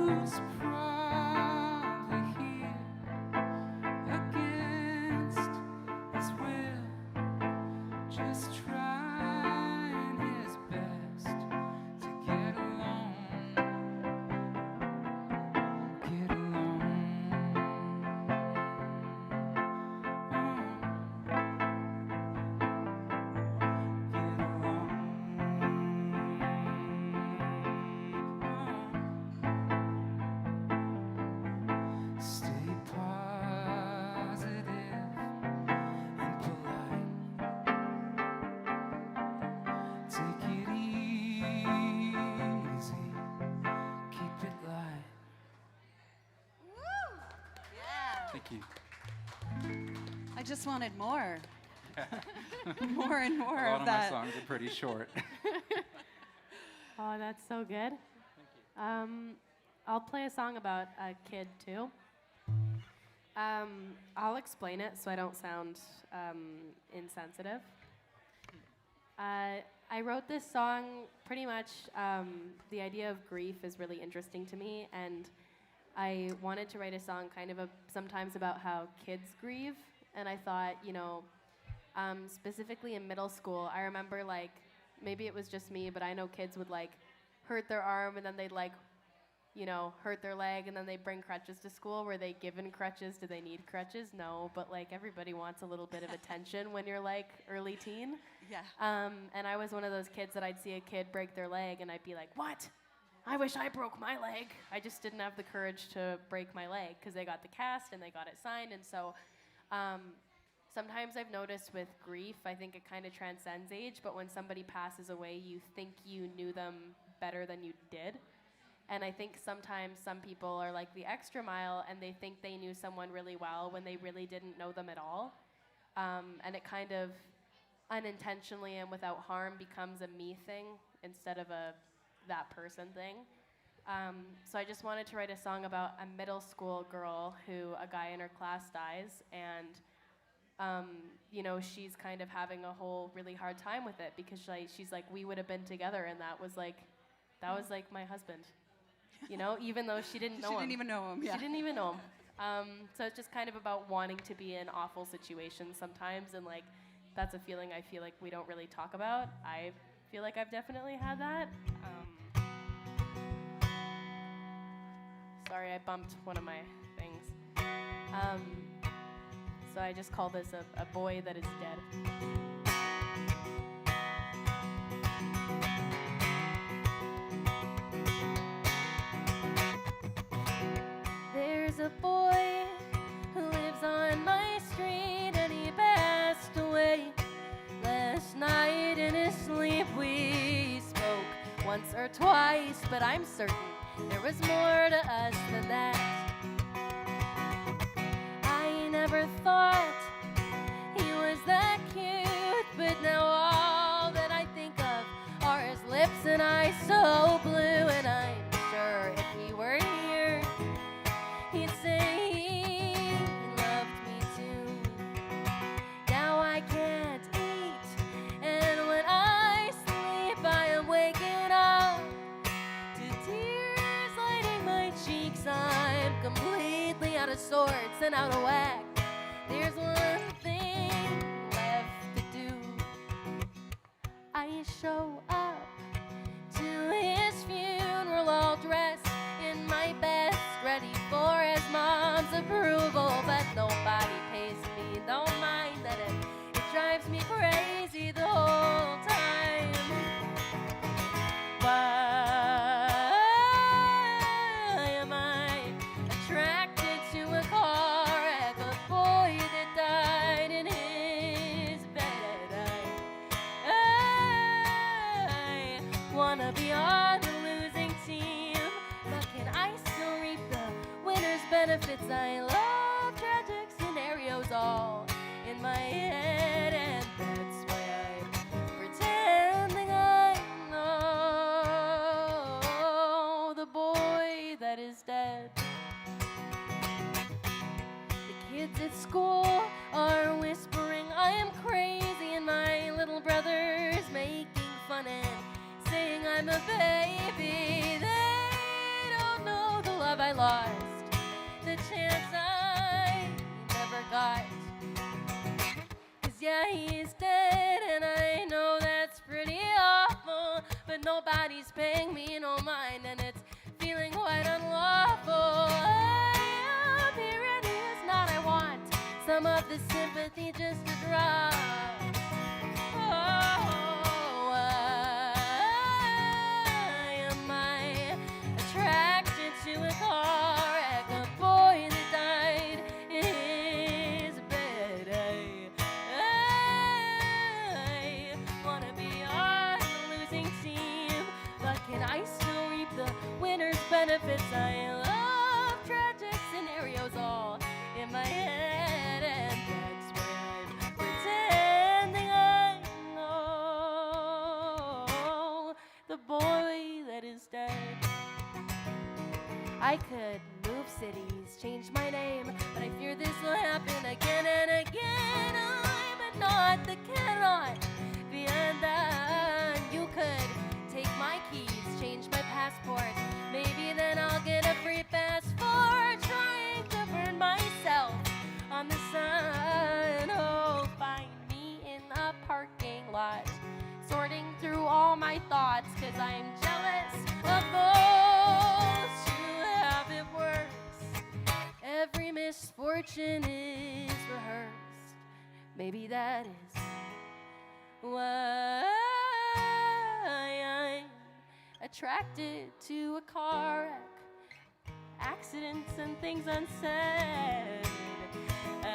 who's probably here against his will, just trying his best to get along. Get along. Stay positive and polite. Take it easy, keep it light. Thank you. I just wanted more. More and more A lot of of that. my songs are pretty short. Oh, that's so good. I'll play a song about a kid too. I'll explain it so I don't sound insensitive. I wrote this song pretty much. The idea of grief is really interesting to me, and I wanted to write a song kind of sometimes about how kids grieve. And I thought, specifically in middle school, I remember maybe it was just me, but I know kids would hurt their arm and then they'd hurt their leg and then they bring crutches to school. Were they given crutches? Do they need crutches? No, but everybody wants a little bit of attention when you're early teen. Yeah. And I was one of those kids that I'd see a kid break their leg and I'd be like, what? I wish I broke my leg. I just didn't have the courage to break my leg because they got the cast and they got it signed. And so sometimes I've noticed with grief, I think it kind of transcends age, but when somebody passes away, you think you knew them better than you did. And I think sometimes some people are like the extra mile and they think they knew someone really well when they really didn't know them at all. And it kind of unintentionally and without harm becomes a me thing instead of a that person thing. So I just wanted to write a song about a middle school girl who a guy in her class dies, and she's kind of having a whole really hard time with it because she's like, we would have been together, and that was like my husband, even though she didn't know him. She didn't even know him. Yeah. She didn't even know him. So it's just kind of about wanting to be in awful situations sometimes, and that's a feeling I feel like we don't really talk about. I feel like I've definitely had that. Sorry, I bumped one of my things. So I just call this a boy that is dead. There's a boy who lives on my street, and he passed away last night. In his sleep we spoke once or twice, but I'm certain there was more to us than that. I never thought he was that cute, but now all that I think of are his lips and eyes so blue. And I'm sure if he were here, he'd say he loved me too. Now I can't eat, and when I sleep I am waking up to tears lighting my cheeks. I'm completely out of sorts and out of whack. There's one thing left to do. I show up to his funeral all dressed in my best, ready for his mom's approval, but nobody pays me no mind that it drives me crazy the whole time. Why am I attracted to a car wreck, a boy that died in his bed? I wanna be on the losing team, but can I still reap the winner's benefits? I love tragic scenarios all in my head, and that's why I'm pretending I know the boy that is dead. The kids at school are whispering I am crazy, and my little brother's making fun and saying I'm a baby. They don't know the lost the chance I never got. 'Cause yeah, he's dead, and I know that's pretty awful, but nobody's paying me no mind, and it's feeling quite unlawful. Here it is, not I want some of the sympathy just to drop. Oh, why am I attracted to a car wreck, a boy that died in his bed? I wanna be on the losing team, but can I still reap the winner's benefits? I love tragic scenarios all in my head, and that's why I'm pretending I know the boy that is dead. I could move cities, change my name, but I fear this will happen again and again. I'm not the cannot be undone. You could take my keys, change my passport. Maybe then I'll get a free pass for trying to burn myself on the sun. Oh, find me in a parking lot, sorting through all my thoughts, 'cause I'm jealous of those who have it worse. Every misfortune is rehearsed. Maybe that is why I'm attracted to a car wreck, accidents and things unsaid. I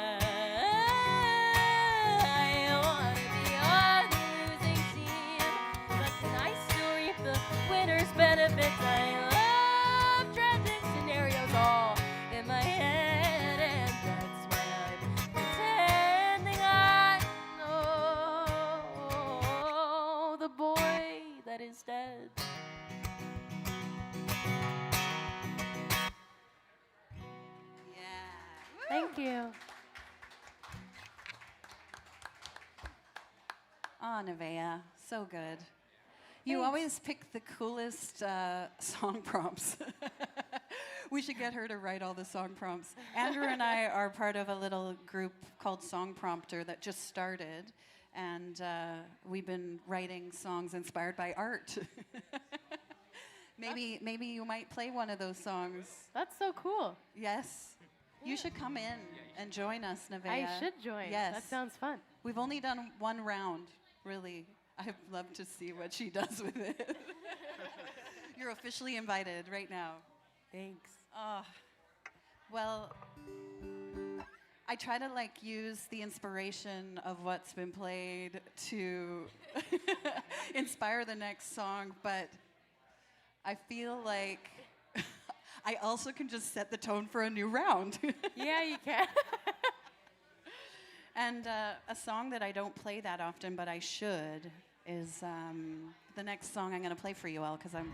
wanna be on the losing team, but can I still reap the winner's benefits? I love tragic scenarios all in my head, and that's why I'm pretending I know the boy that is dead. Yeah. Thank you. Oh, Nevaeh, so good. You always pick the coolest song prompts. We should get her to write all the song prompts. Andrew and I are part of a little group called Song Prompter that just started, and we've been writing songs inspired by art. Maybe you might play one of those songs. That's so cool. Yes. You should come in and join us, Nevaeh. I should join. Yes. That sounds fun. We've only done one round, really. I'd love to see what she does with it. You're officially invited right now. Thanks. Oh, well, I try to use the inspiration of what's been played to inspire the next song, but I feel like I also can just set the tone for a new round. Yeah, you can. And a song that I don't play that often, but I should, is the next song I'm going to play for you all, because I'm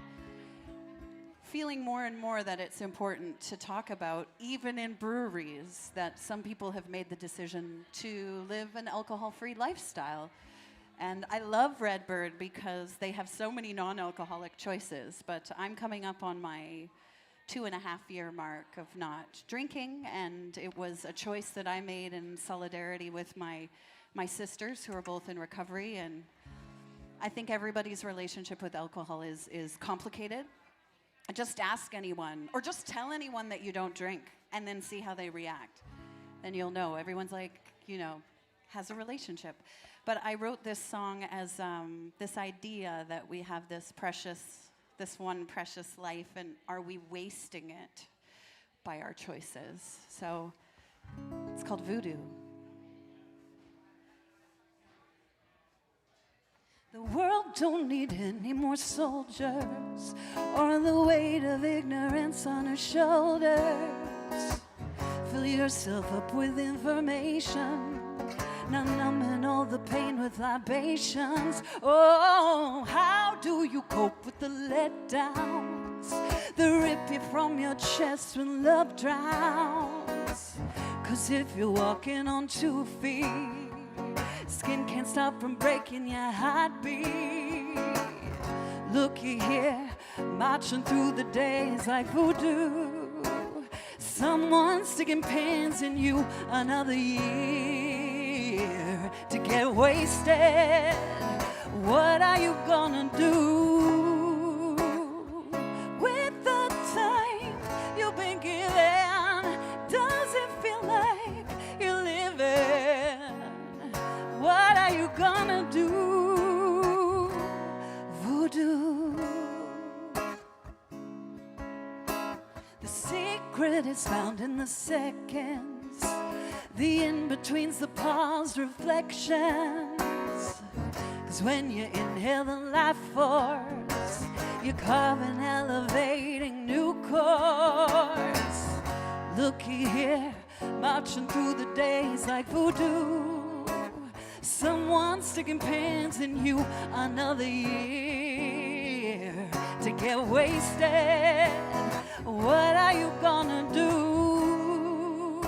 feeling more and more that it's important to talk about, even in breweries, that some people have made the decision to live an alcohol-free lifestyle. And I love Red Bird because they have so many non-alcoholic choices, but I'm coming up on my 2.5-year mark of not drinking, and it was a choice that I made in solidarity with my sisters, who are both in recovery. And I think everybody's relationship with alcohol is complicated. Just ask anyone, or just tell anyone that you don't drink, and then see how they react. Then you'll know. Everyone's has a relationship. But I wrote this song as this idea that we have this one precious life, and are we wasting it by our choices? So it's called Voodoo. The world don't need any more soldiers or the weight of ignorance on her shoulders. Fill yourself up with information, not numbing all the pain with libations. Oh, how do you cope with the letdowns that rip you from your chest when love drowns? 'Cause if you're walking on 2 feet, skin can't stop from breaking your heartbeat. Looky here, marching through the days like voodoo. Someone sticking pins in you another year to get wasted. What are you gonna do with the time you've been given? Does it feel like you're living? What are you gonna do? Voodoo. The secret is found in the seconds, the in-betweens, the paused reflections. 'Cause when you inhale the life force, you're carving, elevating new chords. Looky here, marching through the days like voodoo. Someone sticking pins in you another year to get wasted. What are you gonna do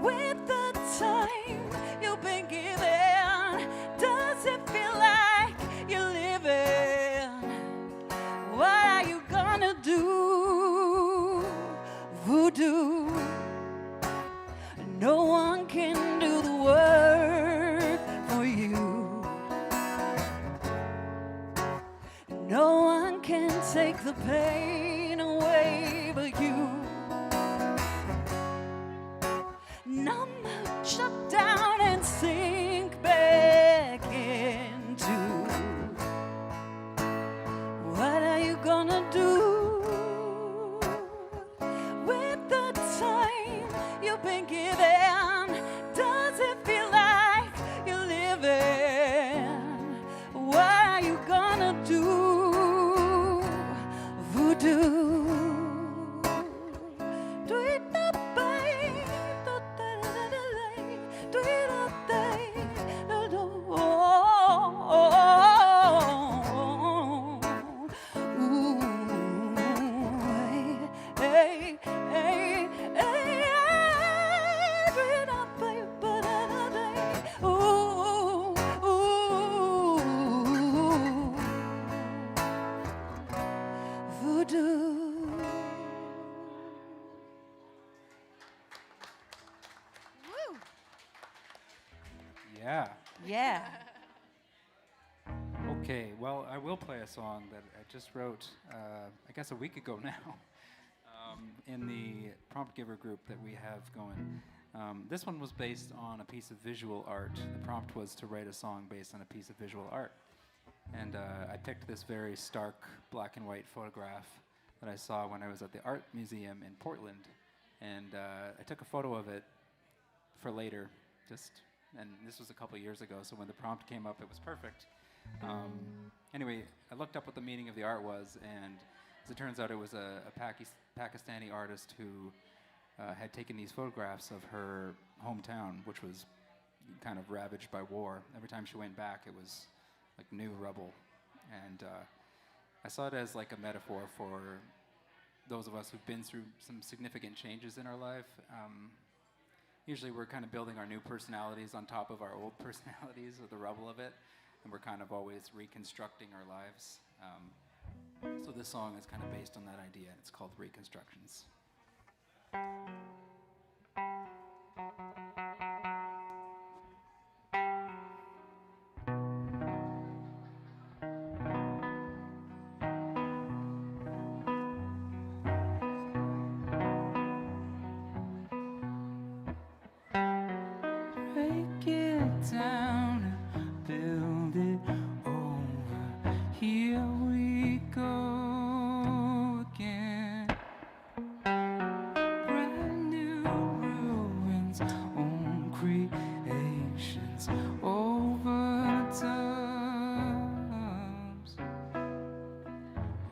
with the time you've been given? Does it feel like you're living? What are you gonna do? Voodoo. No one can do the work for you. No one can take the pain away but you. Numb out, shut down and sink back into. What are you gonna do with the time you've been given? Does it feel like you're living? What are you gonna do? Voodoo. Do it up, babe. Do it up, babe. Ooh, hey, hey, hey, do it up, babe. Ooh, voodoo. Yeah. Yeah. Okay, well, I will play a song that I just wrote, I guess a week ago now, in the prompt giver group that we have going. This one was based on a piece of visual art. The prompt was to write a song based on a piece of visual art. And I picked this very stark black and white photograph that I saw when I was at the art museum in Portland. And I took a photo of it for later, and this was a couple years ago, so when the prompt came up, it was perfect. Anyway, I looked up what the meaning of the art was, and as it turns out, it was a Pakistani artist who had taken these photographs of her hometown, which was kind of ravaged by war. Every time she went back, it was like new rubble. And I saw it as like a metaphor for those of us who've been through some significant changes in our life. Usually we're kind of building our new personalities on top of our old personalities, or the rubble of it, and we're kind of always reconstructing our lives. So this song is kind of based on that idea, and it's called Reconstructions. Break it down and build it over. Here we go again. Brand new ruins, own creations, overdubs.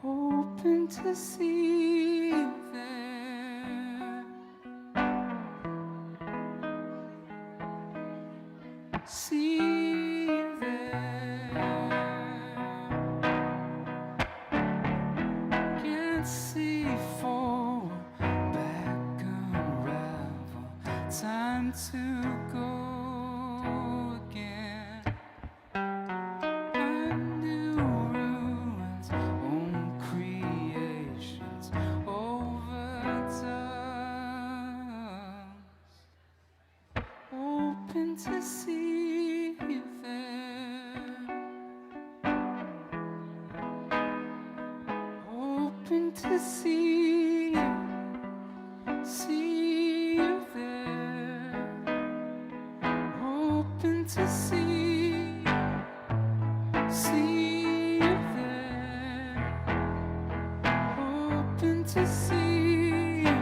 Hoping to see you there. See you there. Can't see forward, back unravel. Time to go again. Brand new ruins, own creations, overdubs. hoping to see you there, hoping to see you there, hoping to see you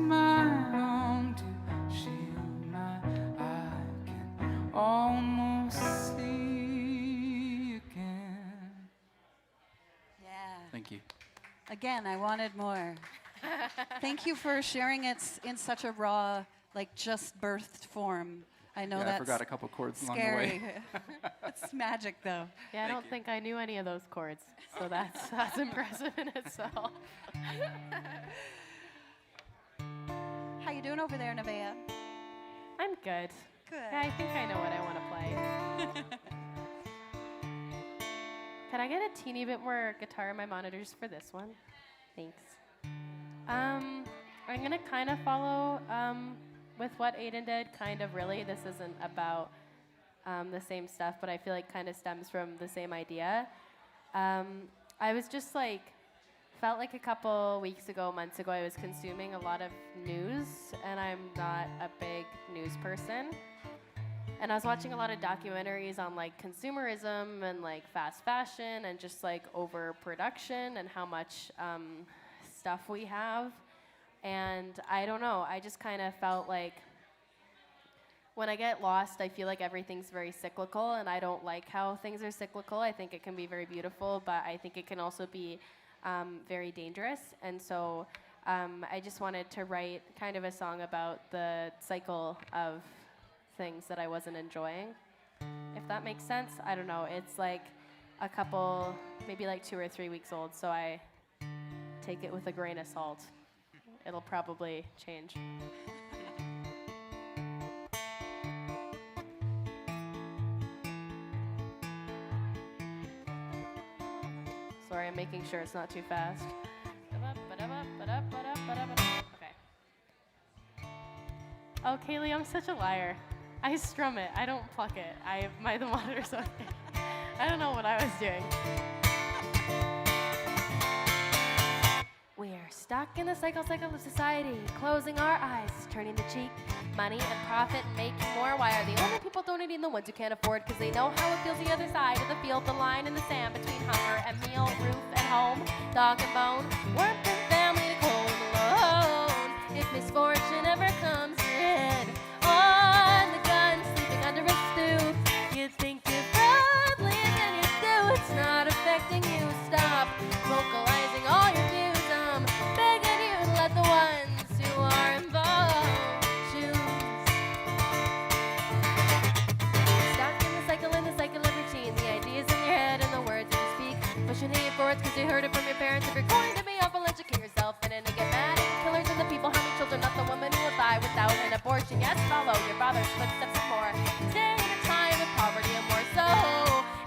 my arm to shield my eye, can almost see again. Yeah. Thank you. Again, I wanted more. Thank you for sharing it in such a raw, like just birthed form. I know Yeah, that's I forgot a couple chords along the scary. way. It's magic, though. Yeah, I don't think I knew any of those chords, so that's impressive in itself. How you doing over there, Nevaeh? I'm good. Good. Yeah, I think I know what I want to play. Can I get a teeny bit more guitar in my monitors for this one? Thanks. I'm gonna kind of follow with what Aidan did. Kind of, really. This isn't about the same stuff, but I feel like kind of stems from the same idea. I was just like, felt like a couple months ago, I was consuming a lot of news, and I'm not a big news person. And I was watching a lot of documentaries on like consumerism and like fast fashion and just like overproduction and how much stuff we have. And I don't know, I just kind of felt like when I get lost, I feel like everything's very cyclical, and I don't like how things are cyclical. I think it can be very beautiful, but I think it can also be very dangerous. And so I just wanted to write kind of a song about the cycle of things that I wasn't enjoying. If that makes sense, I don't know. It's like a couple, maybe like 2 or 3 weeks old, so I take it with a grain of salt. It'll probably change. Sorry, I'm making sure it's not too fast. Okay. Oh, Kaylee, I'm such a liar. I strum it. I don't pluck it. The monitor's okay. I don't know what I was doing. We're stuck in the cycle of society, closing our eyes, turning the cheek, money and profit, and making more. Why are the only people donating the ones who can't afford? Because they know how it feels the other side of the field, the line in the sand between hunger and meal, roof and home, dog and bone, warmth and family to cold alone. If misfortune ever comes in, on the gun, sleeping under a stoop, you think you're friendly, then you do. It's not affecting you. Stop vocalizing all your views. Begging you to let the ones who are involved choose. Stuck in the cycle of routine, the ideas in your head and the words that you speak. Pushing it forwards because you heard it from your parents. If you're going to be awful, educate yourself and then get mad at the killers and the people harming children, not the woman who will die without an abortion. Yes, follow your father's footsteps and more. Stay in a time of poverty and more so.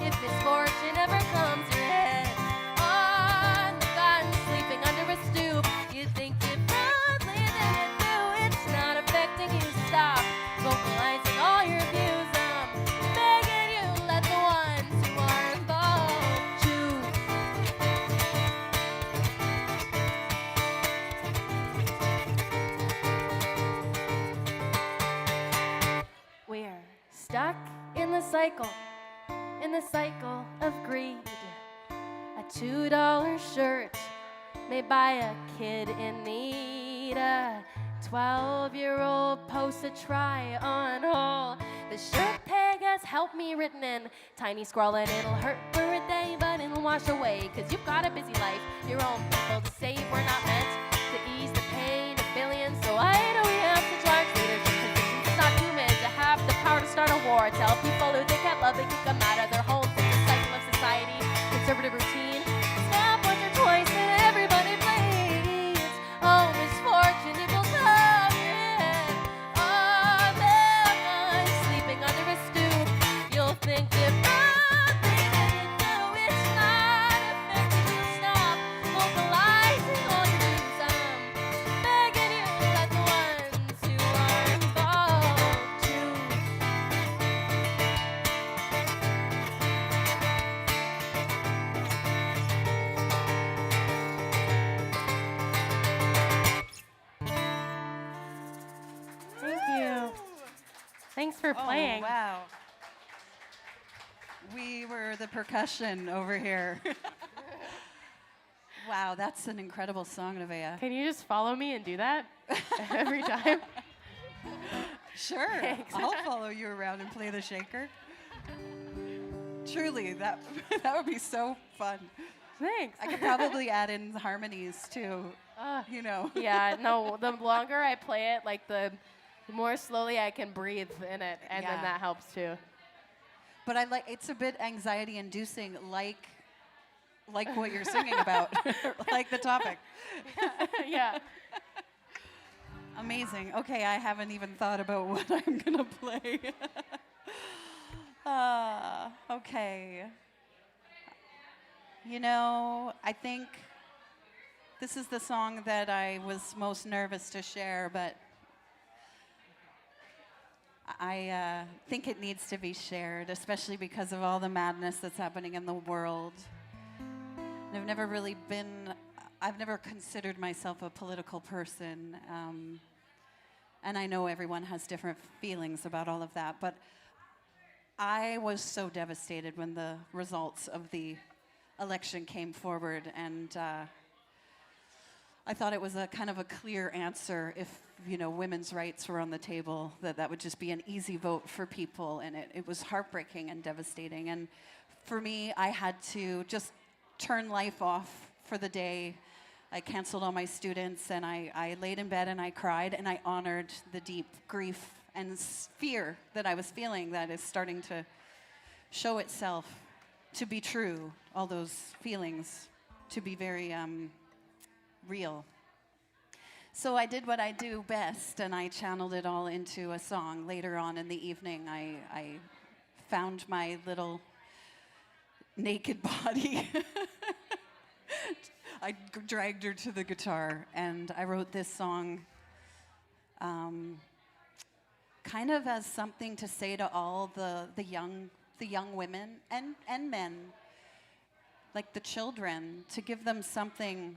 If misfortune ever comes your head, on the gun, sleeping under a stoop, you think you're friendly, then you do. It's not affecting you. Stop vocalizing all your views. I'm begging you, let the ones who are involved choose. We're stuck in the cycle of greed. A $2 shirt made by a kid in need. A 12-year-old posts a try-on haul. The shirt tag has "help me" written in tiny scrawl, and it'll hurt for a day, but it'll wash away. Cause you've got a busy life, your own people to save. We're not meant to ease the pain of billions, so why do we have to charge leadership positions? It's not human to have the power to start a war. Tell people who they can't love, they kick them out of their homes. It's the cycle of society, conservative routine. Stop once or twice and everybody bleeds. Oh, misfortune, it will come in. Oh, for playing. Wow. We were the percussion over here. Wow, that's an incredible song, Nevaeh. Can you just follow me and do that every time? Sure. Thanks. I'll follow you around and play the shaker. Truly, that would be so fun. Thanks. I could probably add in harmonies too, you know. Yeah, no, the longer I play it, like the more slowly I can breathe in it, and Yeah. then that helps too. But it's a bit anxiety inducing, like what you're singing about, like the topic. Yeah. Amazing. Okay, I haven't even thought about what I'm gonna play. Okay. You know, I think this is the song that I was most nervous to share, but I think it needs to be shared, especially because of all the madness that's happening in the world. And I've never considered myself a political person, and I know everyone has different feelings about all of that, but I was so devastated when the results of the election came forward, and I thought it was a kind of a clear answer if, you know, women's rights were on the table, that would just be an easy vote for people, and it was heartbreaking and devastating. And for me, I had to just turn life off for the day. I canceled all my students, and I laid in bed and I cried, and I honored the deep grief and fear that I was feeling that is starting to show itself to be true, all those feelings to be very real. So I did what I do best, and I channeled it all into a song. Later on in the evening, I found my little naked body. I dragged her to the guitar, and I wrote this song kind of as something to say to all the young women and men, like the children, to give them something,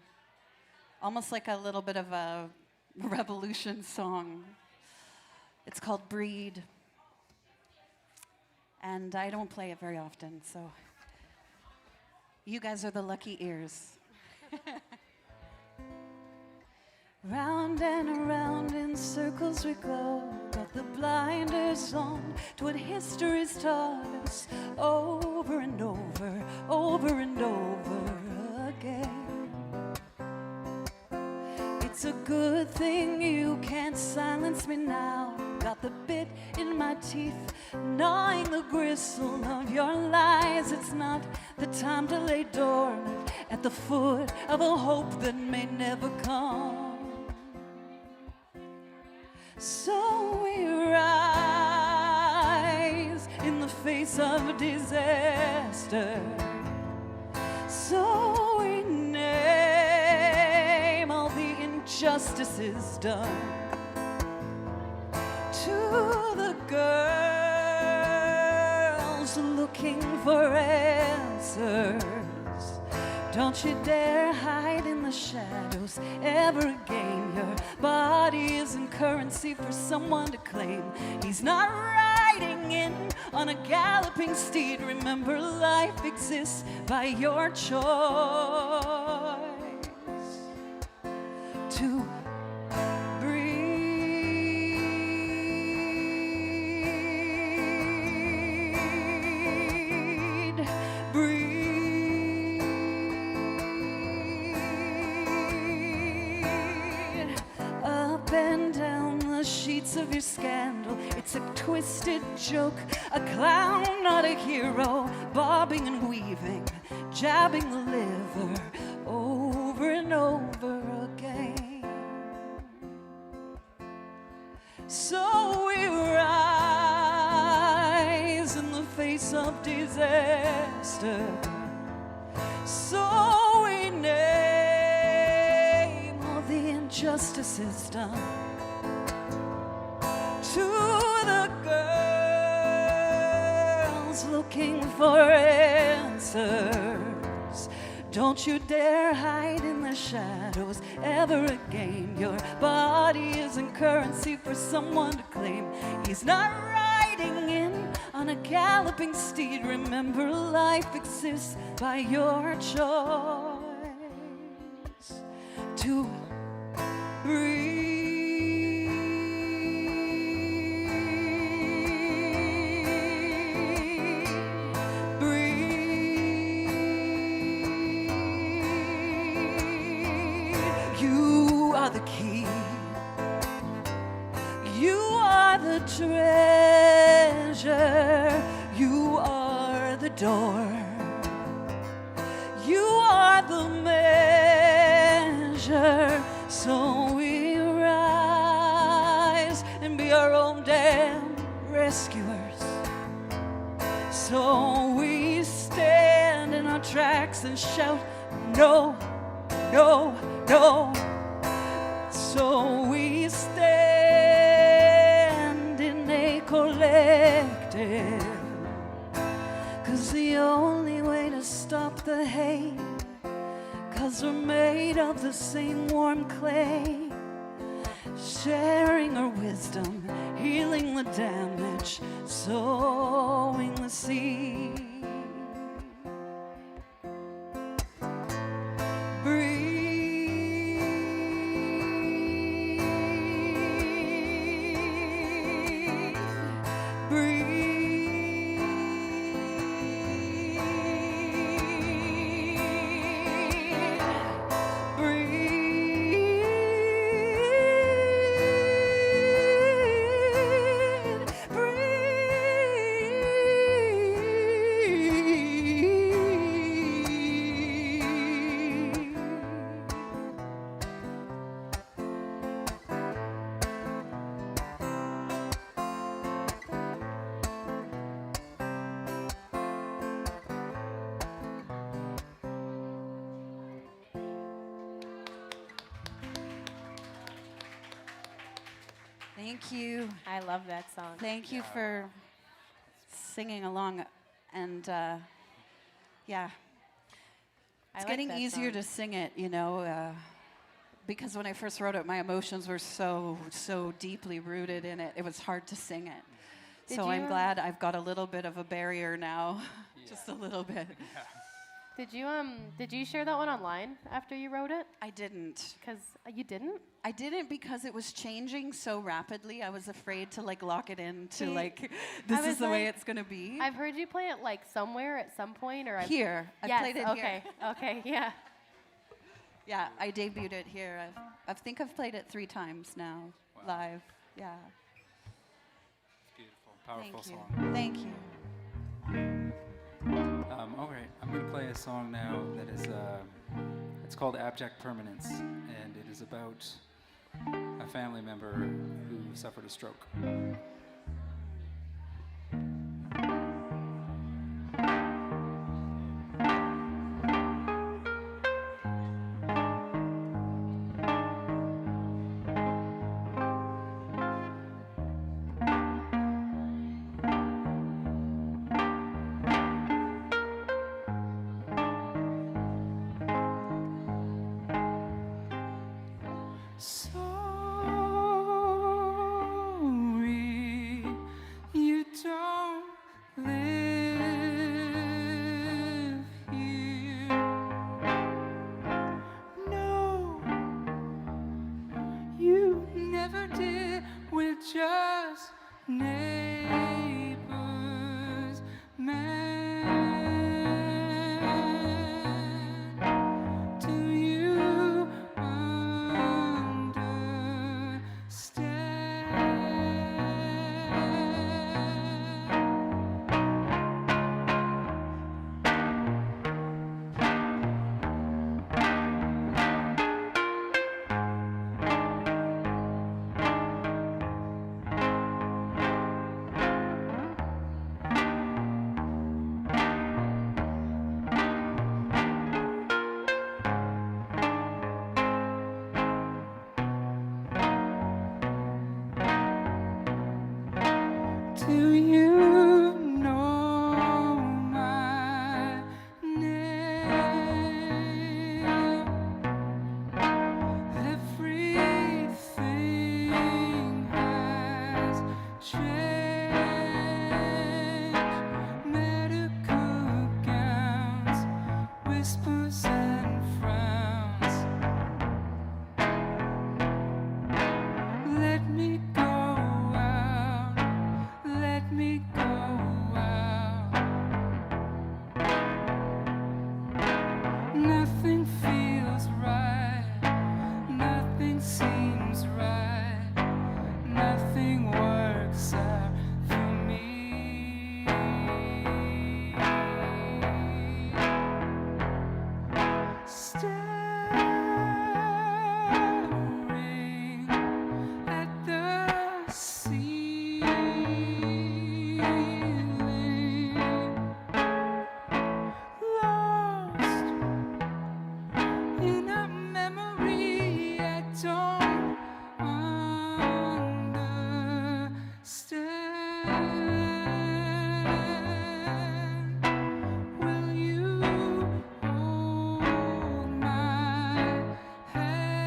almost like a little bit of a revolution song. It's called Breed, and I don't play it very often, so you guys are the lucky ears. Round and around in circles we go, got the blinders on to what history's taught us, over and over, over and over again. It's a good thing you can't silence me now. Got the bit in my teeth, gnawing the gristle of your lies. It's not the time to lay dormant at the foot of a hope that may never come. So we rise in the face of disaster. So we name all the injustices done. To the girls looking for answers, don't you dare hide in the shadows ever again. Your body isn't currency for someone to claim. He's not riding in on a galloping steed. Remember, life exists by your choice to of your scandal. It's a twisted joke, a clown, not a hero, bobbing and weaving, jabbing the liver over and over again. So we rise in the face of disaster. So we name all the injustices done. To the girls looking for answers, don't you dare hide in the shadows ever again. Your body isn't currency for someone to claim. He's not riding galloping steed, remember life exists by your choice to You are the key. You are the treasure. You are the door. You are the measure. So we rise and be our own damn rescuers. So we stand in our tracks and shout, no, no, no. So we stand in a collective, 'cause the only way to stop the hate, 'cause we're made of the same warm clay, sharing our wisdom, healing the damage, sowing the seed. Thank you. I love that song. Thank you for singing along. And yeah, it's getting easier to sing it, you know, because when I first wrote it, my emotions were so deeply rooted in it. It was hard to sing it. So I'm glad I've got a little bit of a barrier now, just a little bit. Yeah. Did you share that one online after you wrote it? I didn't. Because you didn't? I didn't because it was changing so rapidly. I was afraid to like lock it in to like, this is the way it's gonna be. I've heard you play it like somewhere at some point, or here. I played it here. Okay, yeah. Yeah, I debuted it here. I think I've played it 3 times now, live. Yeah. It's beautiful, powerful song. Thank you. All right, I'm going to play a song now that is, it's called Abject Permanence, and it is about a family member who suffered a stroke. Sorry. let me go out. Nothing feels right, nothing seems right, nothing works out for me. Staring at the ceiling, lost in a memory I don't understand. Will you hold my hand?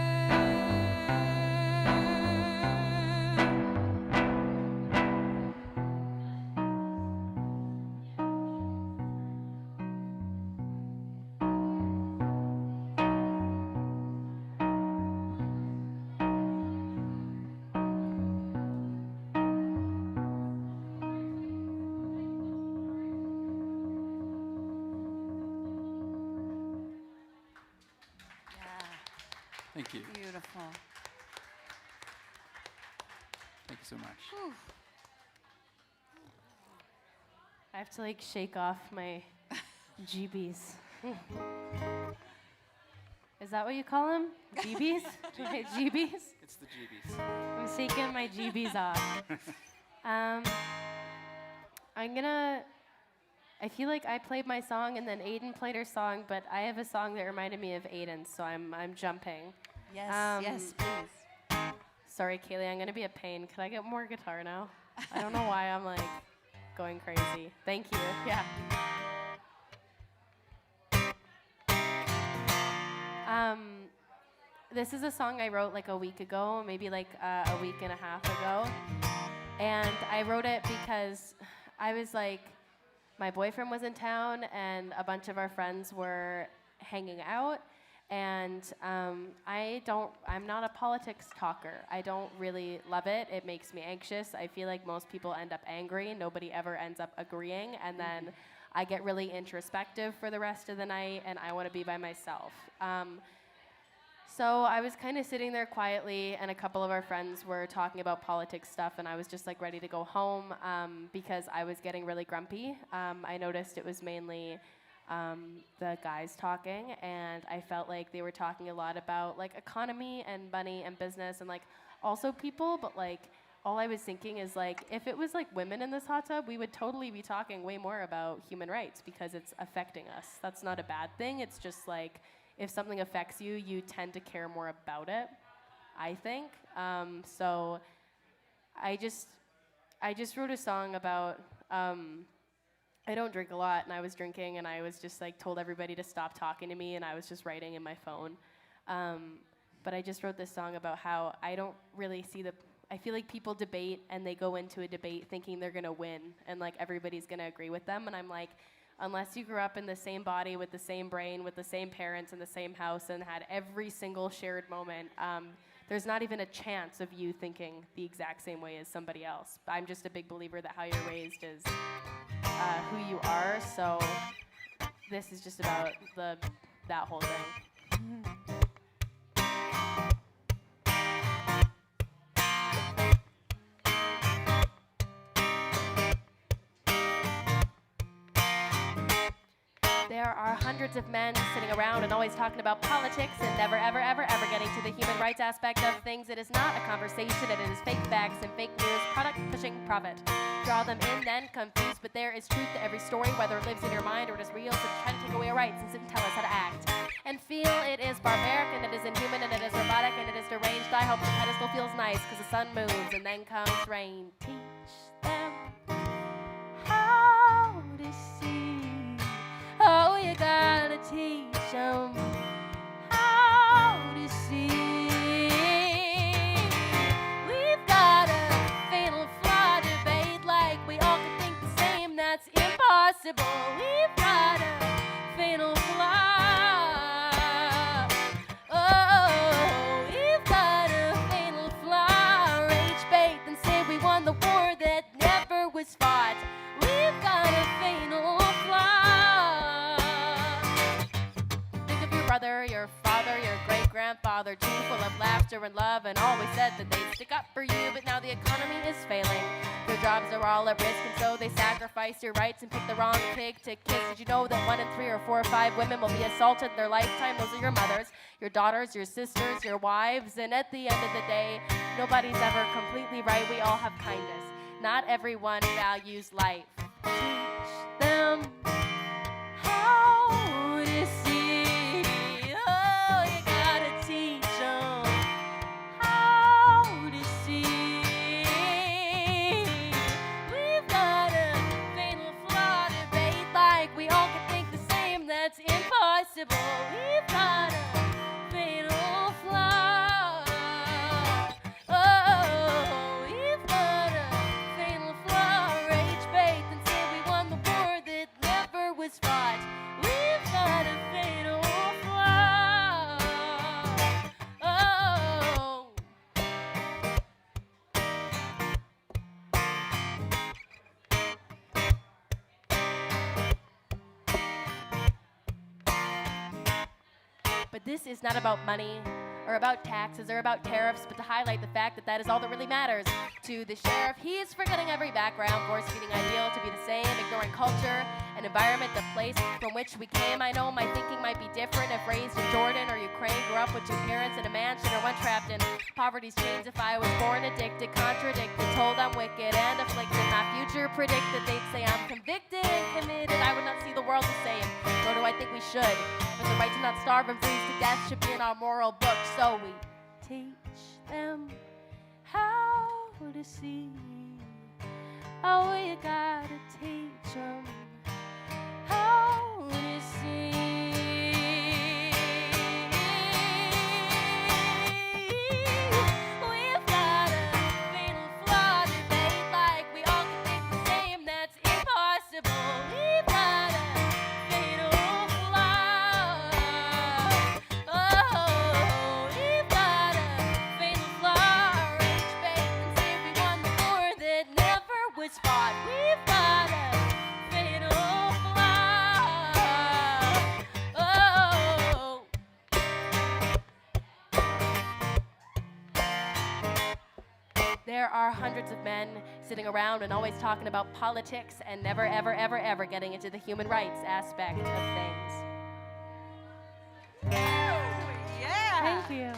Thank you. Beautiful. Thank you so much. I have to like shake off my GBs. Is that what you call them? GBs? My GBs? It's the GBs. I'm shaking my GBs off. I feel like I played my song and then Aidan played her song, but I have a song that reminded me of Aidan's, so I'm jumping. Yes, yes, please. Sorry, Kaylee, I'm gonna be a pain. Could I get more guitar now? I don't know why I'm like going crazy. Thank you. Yeah. This is a song I wrote like a week ago, maybe like a week and a half ago. And I wrote it because I was like, my boyfriend was in town and a bunch of our friends were hanging out. And I'm not a politics talker. I don't really love it. It makes me anxious. I feel like most people end up angry. Nobody ever ends up agreeing. And then I get really introspective for the rest of the night and I want to be by myself. So I was kind of sitting there quietly and a couple of our friends were talking about politics stuff and I was just like ready to go home because I was getting really grumpy. I noticed it was mainly the guys talking and I felt like they were talking a lot about like economy and money and business and like also people, but like all I was thinking is like if it was like women in this hot tub, we would totally be talking way more about human rights because it's affecting us. That's not a bad thing. It's just like if something affects you, you tend to care more about it, I think. So I just wrote a song about, I don't drink a lot, and I was drinking, and I was just like told everybody to stop talking to me, and I was just writing in my phone. But I just wrote this song about how I don't really see I feel like people debate, and they go into a debate thinking they're gonna win, and like everybody's gonna agree with them, and I'm like, unless you grew up in the same body with the same brain, with the same parents in the same house and had every single shared moment, there's not even a chance of you thinking the exact same way as somebody else. I'm just a big believer that how you're raised is who you are, so this is just about that whole thing. There are hundreds of men sitting around and always talking about politics and never, ever, ever, ever getting to the human rights aspect of things. It is not a conversation, it is fake facts and fake news, product pushing profit. Draw them in, then confused, but there is truth to every story, whether it lives in your mind or it is real, so try to take away our rights and sit and tell us how to act. And feel it is barbaric and it is inhuman and it is robotic and it is deranged. I hope the pedestal feels nice because the sun moves and then comes rain. Teach them how to see. Oh, you gotta teach them how to see. We've got a fatal flaw debate like we all can think the same. That's impossible. We've got a fatal flaw. Oh, we've got a fatal flaw. Rage bait and say we won the war that never was spot. We've got a fatal flaw. Think of your brother, your father, your great-grandfather, too full of laughter and love, and always said that they'd stick up for you, but now the economy is failing. Their jobs are all at risk, and so they sacrifice your rights and pick the wrong pig to kiss. Did you know that 1 in 3 or 4 or 5 women will be assaulted in their lifetime? Those are your mothers, your daughters, your sisters, your wives, and at the end of the day, nobody's ever completely right. We all have kindness. Not everyone values life. Teach them how to see. Oh, you gotta teach them how to see. We've got a fatal flaw debate like we all can think the same. That's impossible. We've got a fatal flaw. Oh, we've got a fatal flaw. Rage bait and say we won the war that never was fought. We've got a fatal flaw. Oh. But this is not about money or about taxes or about tariffs, but to highlight the fact that that is all that really matters. To the sheriff, he is forgetting every background, force-feeding ideal to be the same, ignoring culture and environment, the place from which we came. I know my thinking might be different if raised in Jordan or Ukraine, grew up with 2 parents in a mansion, or one trapped in poverty's chains. If I was born addicted, contradicted, told I'm wicked and afflicted, my future predicted, they'd say I'm convicted and committed, I would not see the world the same, nor do I think we should. But the right to not starve and freeze to death should be in our moral book. So we teach them how to see. Oh, we gotta teach them how to see. We've got a fatal flaw debate like we all can think the same. That's impossible. We've got a fatal flaw. Oh, we've got a fatal flaw. Rage bait and say we won the war that never was fought. We've got a fatal flaw. Oh. There are hundreds of men sitting around and always talking about politics and never, ever, ever, ever getting into the human rights aspect of things. Yeah. Thank you.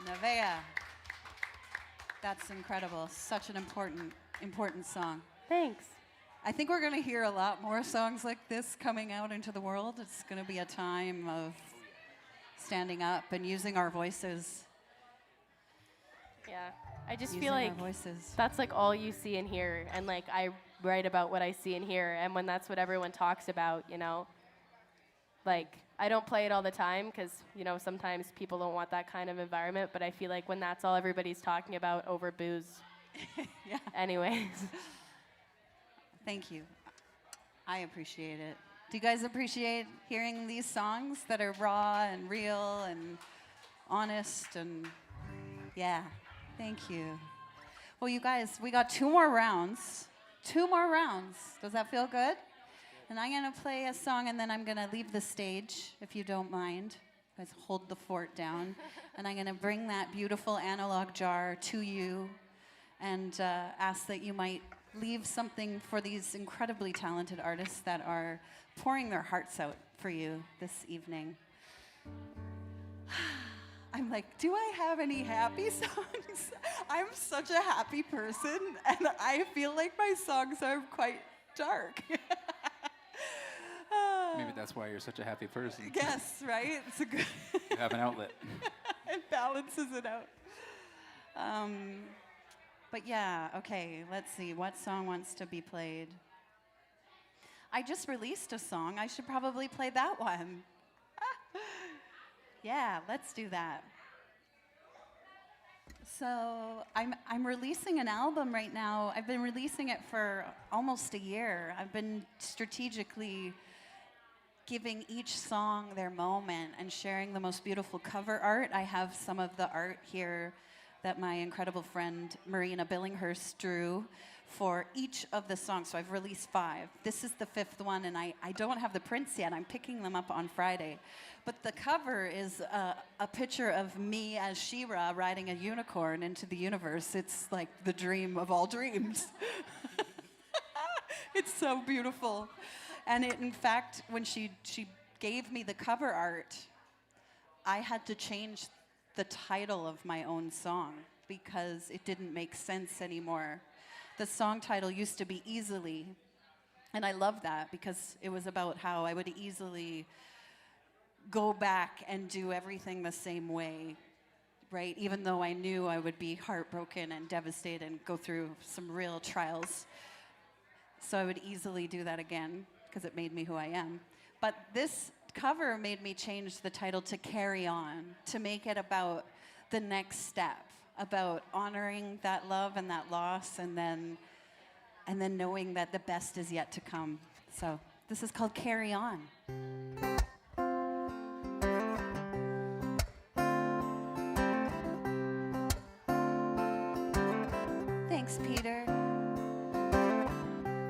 Nevaeh. That's incredible. Such an important song. Thanks. I think we're going to hear a lot more songs like this coming out into the world. It's going to be a time of standing up and using our voices. Yeah. I just Using feel like our voices. that's like all you see and hear, and like I write about what I see and hear, and when that's what everyone talks about, you know, like I don't play it all the time because, you know, sometimes people don't want that kind of environment, but I feel like when that's all everybody's talking about over booze. Yeah. Anyways. Thank you. I appreciate it. Do you guys appreciate hearing these songs that are raw and real and honest and yeah. Thank you. Well, you guys, we got 2 more rounds. 2 more rounds. Does that feel good? And I'm going to play a song, and then I'm going to leave the stage, if you don't mind. You guys hold the fort down. And I'm going to bring that beautiful analog jar to you and ask that you might leave something for these incredibly talented artists that are pouring their hearts out for you this evening. I'm like, do I have any happy songs? I'm such a happy person, and I feel like my songs are quite dark. Maybe that's why you're such a happy person. Yes, right? It's a good... You have an outlet. It balances it out. But yeah, okay, let's see. What song wants to be played? I just released a song. I should probably play that one. Yeah, let's do that. So I'm releasing an album right now. I've been releasing it for almost a year. I've been strategically giving each song their moment and sharing the most beautiful cover art. I have some of the art here that my incredible friend Marina Billinghurst drew for each of the songs. So I've released 5. This is the 5th one, and I don't have the prints yet. I'm picking them up on Friday. But the cover is a picture of me as She-Ra riding a unicorn into the universe. It's like the dream of all dreams. It's so beautiful. And in fact, when she gave me the cover art, I had to change the title of my own song because it didn't make sense anymore. The song title used to be Easily, and I love that because it was about how I would easily go back and do everything the same way, right? Even though I knew I would be heartbroken and devastated and go through some real trials. So I would easily do that again because it made me who I am. But this cover made me change the title to Carry On, to make it about the next step, about honoring that love and that loss, and then knowing that the best is yet to come. So this is called Carry On. Thanks, Peter.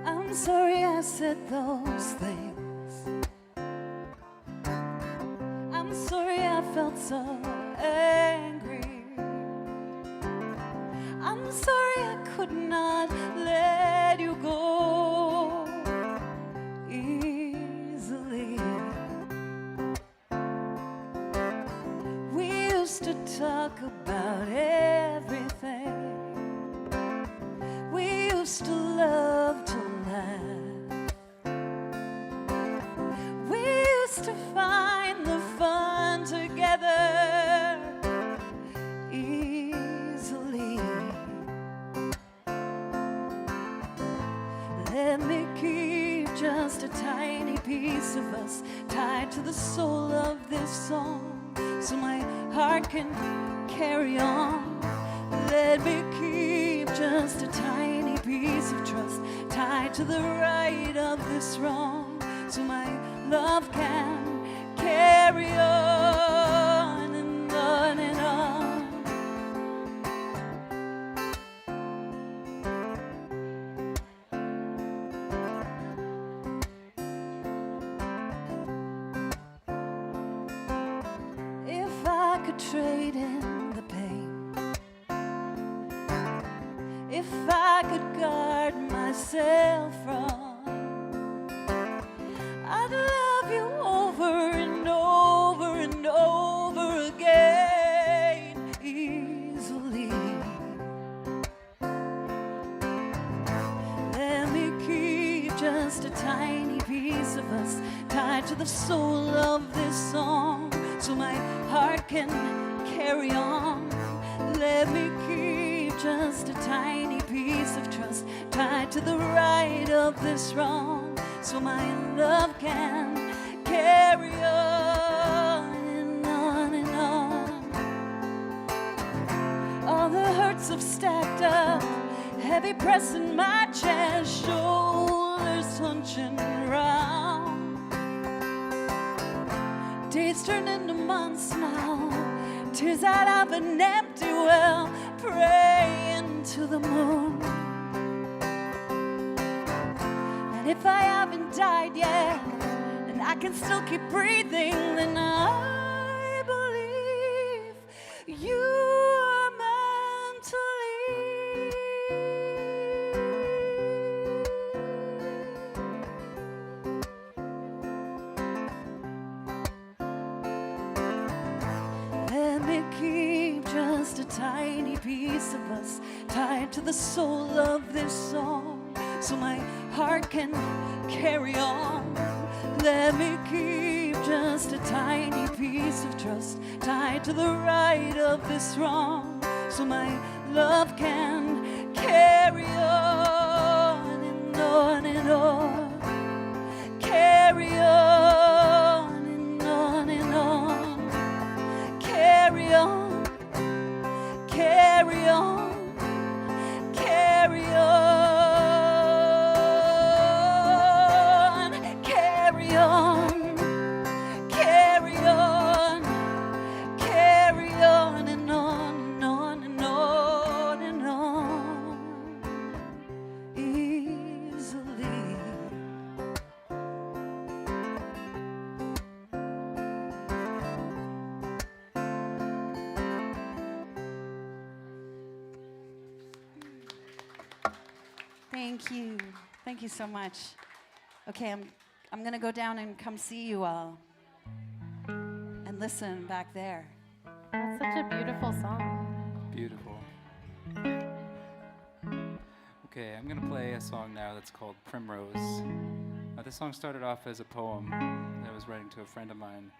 I'm sorry I said those things. I'm sorry I felt so angry. I'm sorry I could not let you go easily. We used to talk about everything. We used to love to laugh. We used to find the fun together easily. Let me keep just a tiny piece of us tied to the soul of this song, so my heart can carry on. Let me keep just a tiny piece of trust tied to the right of this wrong, so my love can carry on and on and on. If I could trade in the pain, if I could guard myself from, I'd love you over and over and over again easily. Let me keep just a tiny piece of us tied to the soul of this song, so my heart can carry on. Let me keep just a tiny piece of trust tied to the right of this wrong, so my love can carry on and on and on. All the hurts have stacked up, heavy pressing my chest, shoulders hunching round. Days turn into months now, tears out of an empty well, praying to the moon. And if I haven't died yet, and I can still keep breathing, then I believe you are meant to leave. Let me keep just a tiny piece of us tied to the soul of this song, so my heart can carry on. Let me keep just a tiny piece of trust tied to the right of this wrong, so my love can carry on and on and on. Carry on and on and on. Carry on, carry on, carry on. Thank you. Thank you so much. Okay, I'm going to go down and come see you all and listen back there. That's such a beautiful song. Beautiful. Okay, I'm gonna play a song now that's called Primrose. This song started off as a poem that I was writing to a friend of mine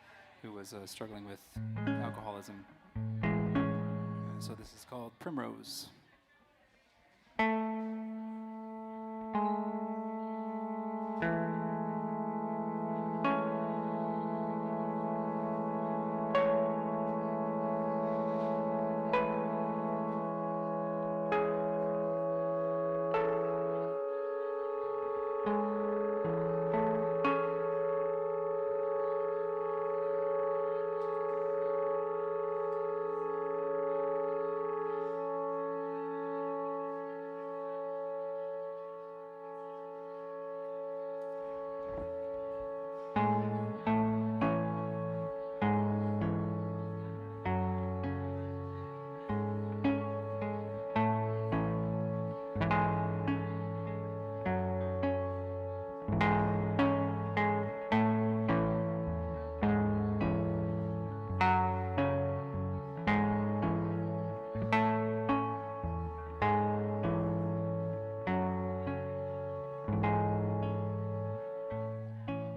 who was struggling with alcoholism. So this is called Primrose.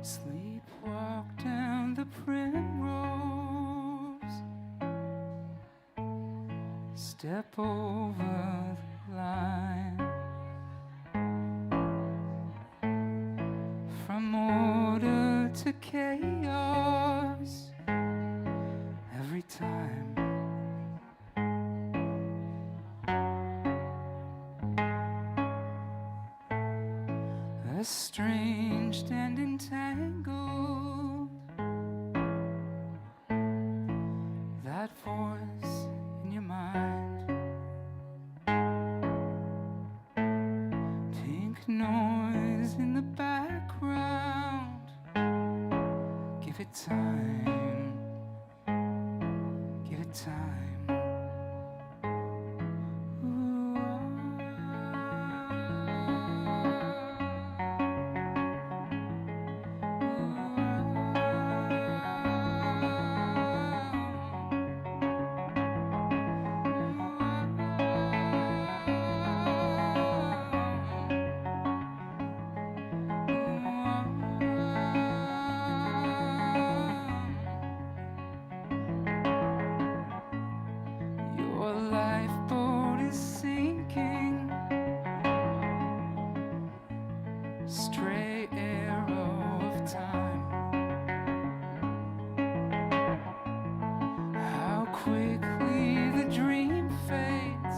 Sleepwalk down the primrose, step over the line, from order to chaos every time. Estranged and entangled, that voice in your mind, pink noise in the background. Give it time, give it time. Your lifeboat is sinking, stray arrow of time. How quickly the dream fades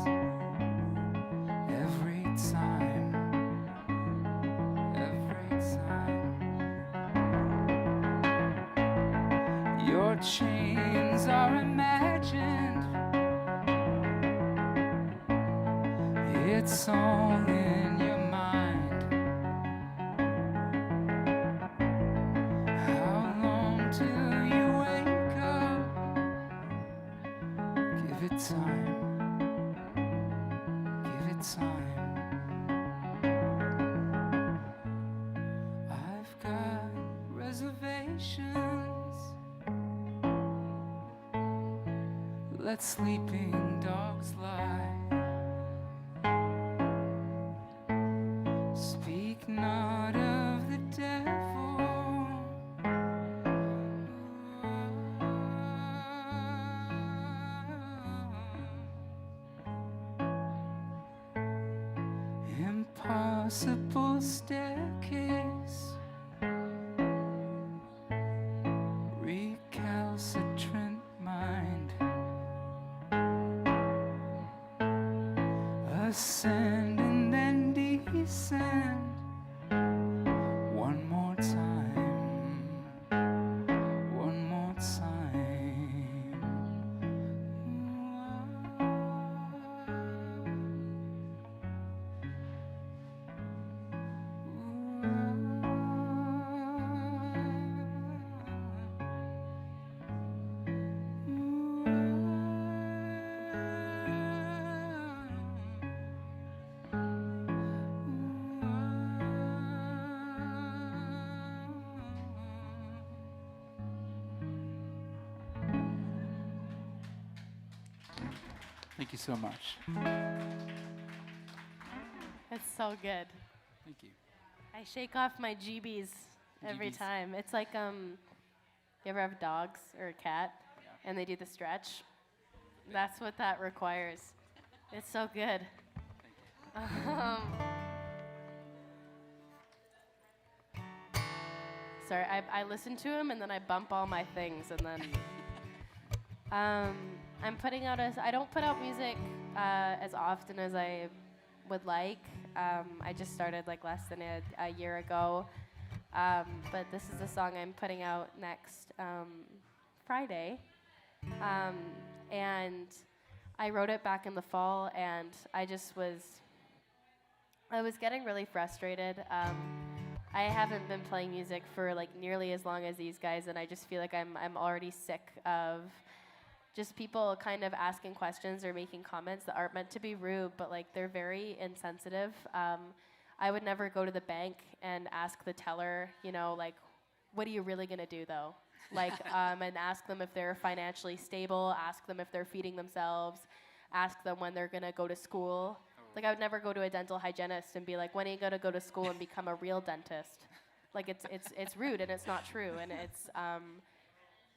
every time, every time. Your chains are imagined. It's all in your mind. How long till you wake up? Give it time. Give it time. I've got reservations. Let sleeping dogs lie. Speak not of the devil. Impossible staircase, recalcitrant mind. Ascend and then descend. One more time, one more time. Thank you so much. It's so good. Thank you. I shake off my GBs every GBs. time. It's like, you ever have dogs or a cat, and they do the stretch? That's what that requires. It's so good. Sorry, I listen to him, and then I bump all my things, and then... I'm putting out I don't put out music as often as I would like. I just started like less than a year ago. But this is a song I'm putting out next Friday. And I wrote it back in the fall, and I was getting really frustrated. I haven't been playing music for like nearly as long as these guys, and I just feel like I'm already sick of just people kind of asking questions or making comments that aren't meant to be rude, but like they're very insensitive. I would never go to the bank and ask the teller, you know, like, what are you really gonna do though? Like, and ask them if they're financially stable, ask them if they're feeding themselves, ask them when they're gonna go to school. Like, I would never go to a dental hygienist and be like, when are you gonna go to school and become a real dentist? Like, it's rude and it's not true, and it's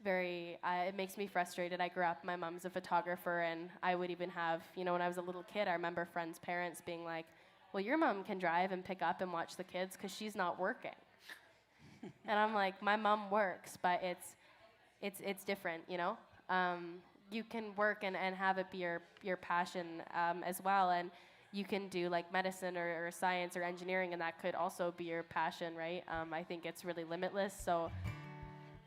it makes me frustrated. I grew up, my mom's a photographer, and I would even have, you know, when I was a little kid, I remember friends' parents being like, well, your mom can drive and pick up and watch the kids because she's not working. And I'm like, my mom works, but it's different, you know? You can work and have it be your passion as well, and you can do like medicine or science or engineering, and that could also be your passion, right? I think it's really limitless, so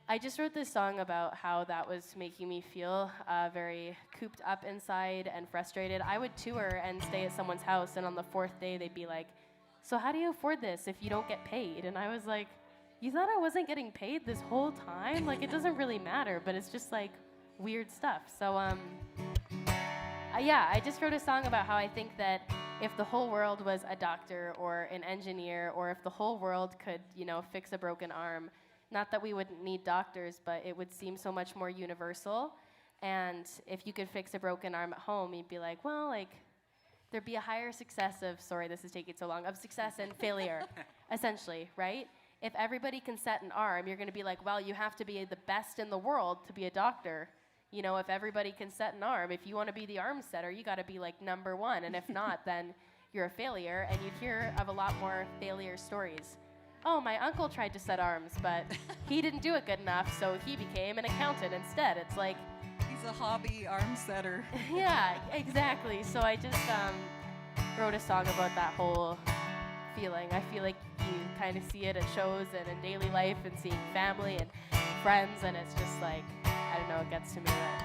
I just wrote this song about how that was making me feel very cooped up inside and frustrated. I would tour and stay at someone's house, and on the fourth day, they'd be like, so how do you afford this if you don't get paid? And I was like, you thought I wasn't getting paid this whole time? Like, it doesn't really matter, but it's just like weird stuff. So, yeah, I just wrote a song about how I think that if the whole world was a doctor or an engineer, or if the whole world could, you know, fix a broken arm, not that we wouldn't need doctors, but it would seem so much more universal. And if you could fix a broken arm at home, you'd be like, well, like, there'd be a higher success of, sorry, this is taking so long, of success and failure, essentially, right? If everybody can set an arm, you're gonna be like, well, you have to be the best in the world to be a doctor. You know, if everybody can set an arm, if you wanna be the arm setter, you gotta be like #1, and if not, then you're a failure, and you'd hear of a lot more failure stories. Oh, my uncle tried to set arms, but he didn't do it good enough, so he became an accountant instead. It's like... He's a hobby arm setter. Yeah, exactly. So I just wrote a song about that whole feeling. I feel like you kind of see it at shows and in daily life and seeing family and friends, and it's just like, I don't know, it gets to me that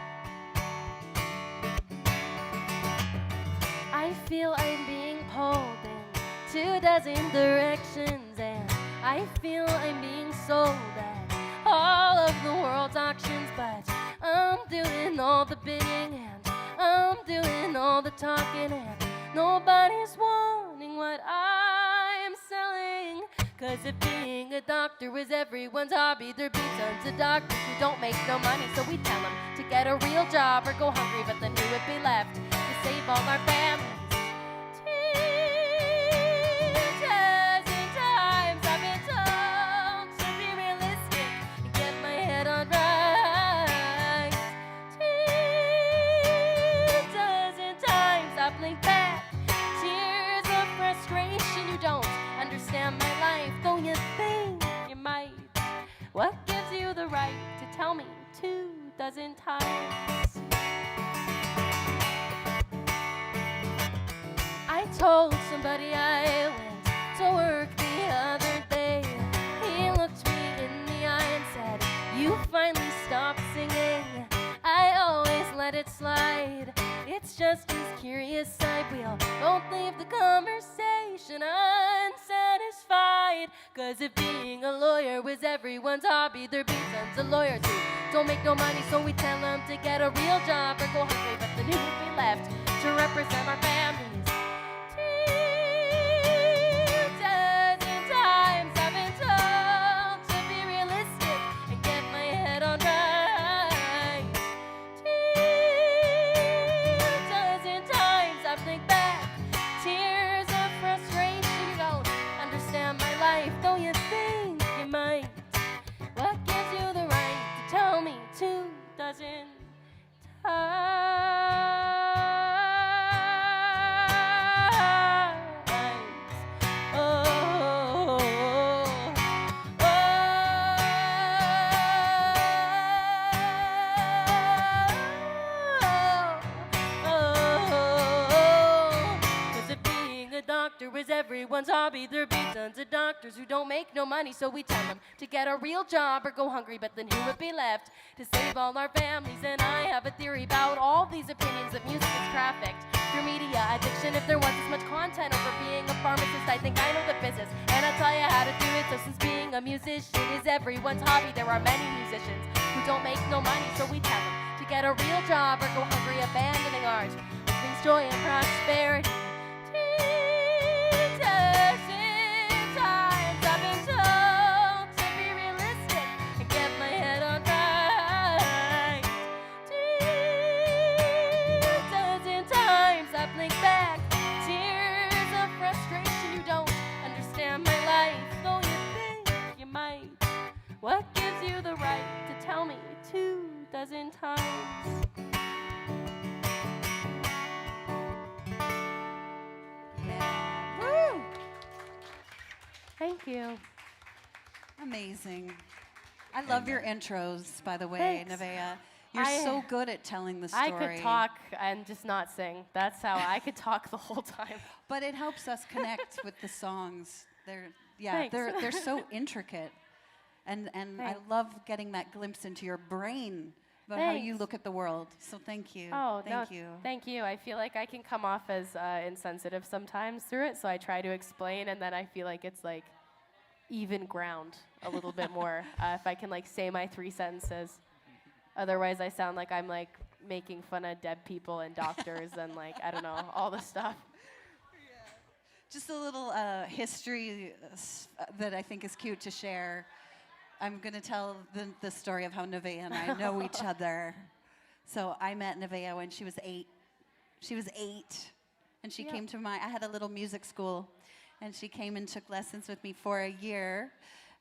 I feel I'm being pulled in 2 dozen directions, and I feel I'm being sold at all of the world's auctions, but I'm doing all the bidding and I'm doing all the talking, and nobody's wanting what I'm selling. 'Cause if being a doctor was everyone's hobby, there'd be tons of doctors who don't make no money, so we tell them to get a real job or go hungry, but then who would be left to save all our families? My life, though you think you might. What gives you the right to tell me 2 dozen times? I told somebody I went to work the other day. He looked me in the eye and said, you finally stopped singing. I always let it slide. It's just as curious side wheel. Don't leave the conversation unsatisfied. 'Cause if being a lawyer was everyone's hobby, there'd be tons of lawyers who don't make no money, so we tell them to get a real job or go hungry, but then who would be left to represent our families? 2 dozen times I've been told to be realistic and get my head on right. 2 dozen life, though you think you might. What gives you the right to tell me 2 dozen times? Oh, oh, oh. 'Cause if being a doctor was everyone's hobby, there'd be tons of doctors who don't make no money. So we tell them to get a real job or go hungry, but then who would be left to save all our families? And I have a theory about all these opinions that music is trafficked through media addiction. If there was this much content over being a pharmacist, I think I know the business, and I'll tell you how to do it. So since being a musician is everyone's hobby, there are many musicians who don't make no money. So we tell them to get a real job or go hungry, abandoning art, which brings joy and prosperity. 2 dozen times I've been told to be realistic and get my head on right. 2 dozen times I blink back tears of frustration. You don't understand my life, though you think you might. What gives you the right to tell me 2 dozen times? Yeah. Woo! Thank you. Amazing. I love your intros, by the way, Thanks. Nevaeh. You're I- so good at telling the story. I could talk and just not sing. That's how I could talk the whole time. But it helps us connect with the songs. They're Thanks. they're so intricate. And I Thanks. love getting that glimpse into your brain about how you Thanks. look at the world. So thank you. Oh, thank no, you. Thank you. I feel like I can come off as insensitive sometimes through it, so I try to explain, and then I feel like it's like even ground a little bit more if I can like say my 3 sentences. Otherwise, I sound like I'm like making fun of dead people and doctors and like I don't know all the stuff. Just a little history that I think is cute to share. I'm going to tell the story of how Nevaeh and I know each other. So I met Nevaeh when she was 8. She was 8, and she came to I had a little music school, and she came and took lessons with me for a year,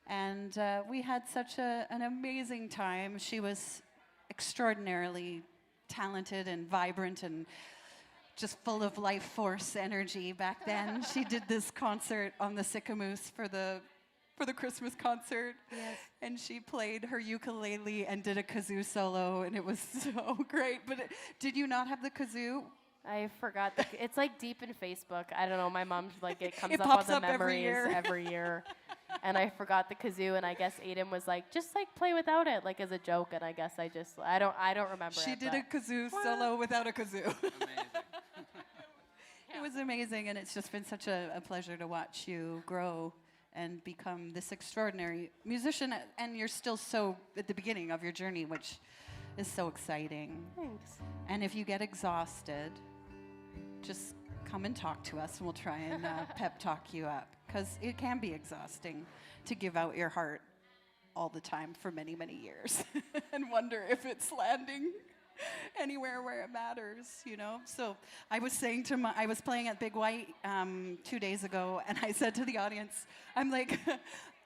and we had such an amazing time. She was extraordinarily talented and vibrant and just full of life force energy back then. She did this concert on the Sycamoose for the Christmas concert. Yes. And she played her ukulele and did a kazoo solo, and it was so great. But did you not have the kazoo? I forgot. It's like deep in Facebook. I don't know. My mom's like it comes It up pops on the up every memories year. every year. And I forgot the kazoo, and I guess Aidan was like, just like play without it, like as a joke. And I guess I don't remember. She did a kazoo solo without a kazoo. It was amazing, and it's just been such a pleasure to watch you grow and become this extraordinary musician. And you're still so at the beginning of your journey, which is so exciting. Thanks. And if you get exhausted, just come and talk to us, and we'll try and pep talk you up, because it can be exhausting to give out your heart all the time for many, many years and wonder if it's landing anywhere where it matters, you know? So I was saying I was playing at Big White 2 days ago, and I said to the audience, I'm like,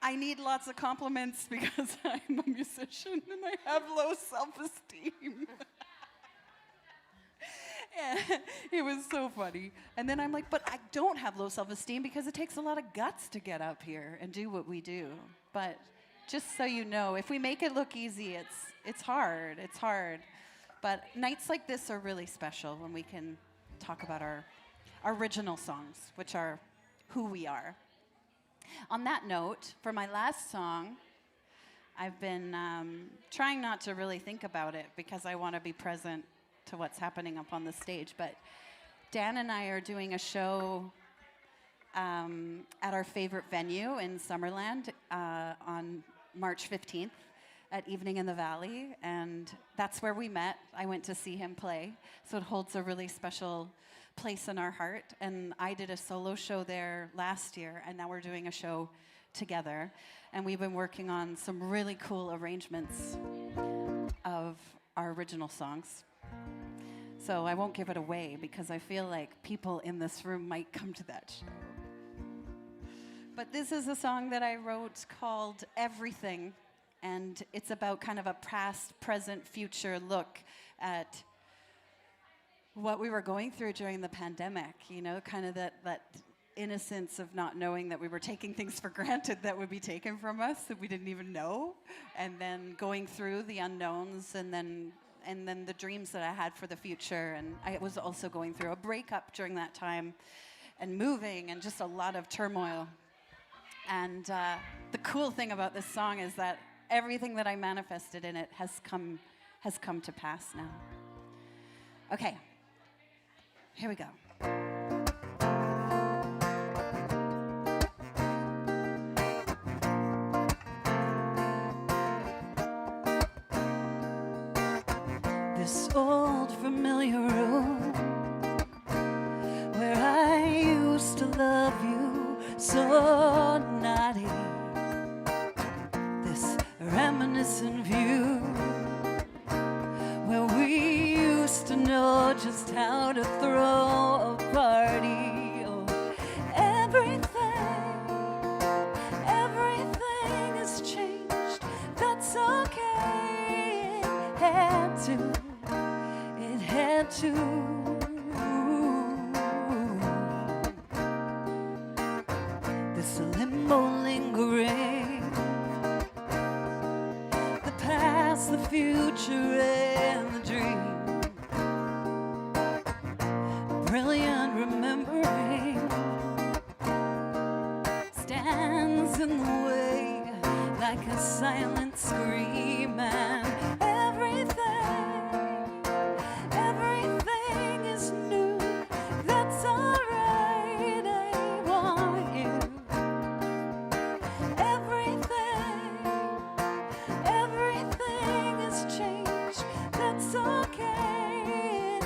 I need lots of compliments because I'm a musician and I have low self-esteem. And it was so funny. And then I'm like, but I don't have low self-esteem because it takes a lot of guts to get up here and do what we do. But just so you know, if we make it look easy, it's hard. It's hard. But nights like this are really special when we can talk about our original songs, which are who we are. On that note, for my last song, I've been trying not to really think about it because I want to be present to what's happening up on the stage. But Dan and I are doing a show at our favorite venue in Summerland on March 15th at Evening in the Valley, and that's where we met. I went to see him play, so it holds a really special place in our heart. And I did a solo show there last year, and now we're doing a show together. And we've been working on some really cool arrangements of our original songs. So I won't give it away because I feel like people in this room might come to that show. But this is a song that I wrote called Everything, and it's about kind of a past, present, future look at what we were going through during the pandemic, you know, kind of that innocence of not knowing that we were taking things for granted that would be taken from us that we didn't even know, and then going through the unknowns, and then the dreams that I had for the future. And I was also going through a breakup during that time, and moving, and just a lot of turmoil. And the cool thing about this song is that everything that I manifested in it has come to pass now. Okay, here we go. This old familiar room where I used to love you so naughty. This reminiscent view where we used to know just how to throw a party. Oh, everything has changed. That's okay. It had to. This limbo lingering, the past, the future, and the dream. Brilliant remembering stands in the way like a silent scream. And everything is new. That's alright. I want you. Everything has changed. That's okay.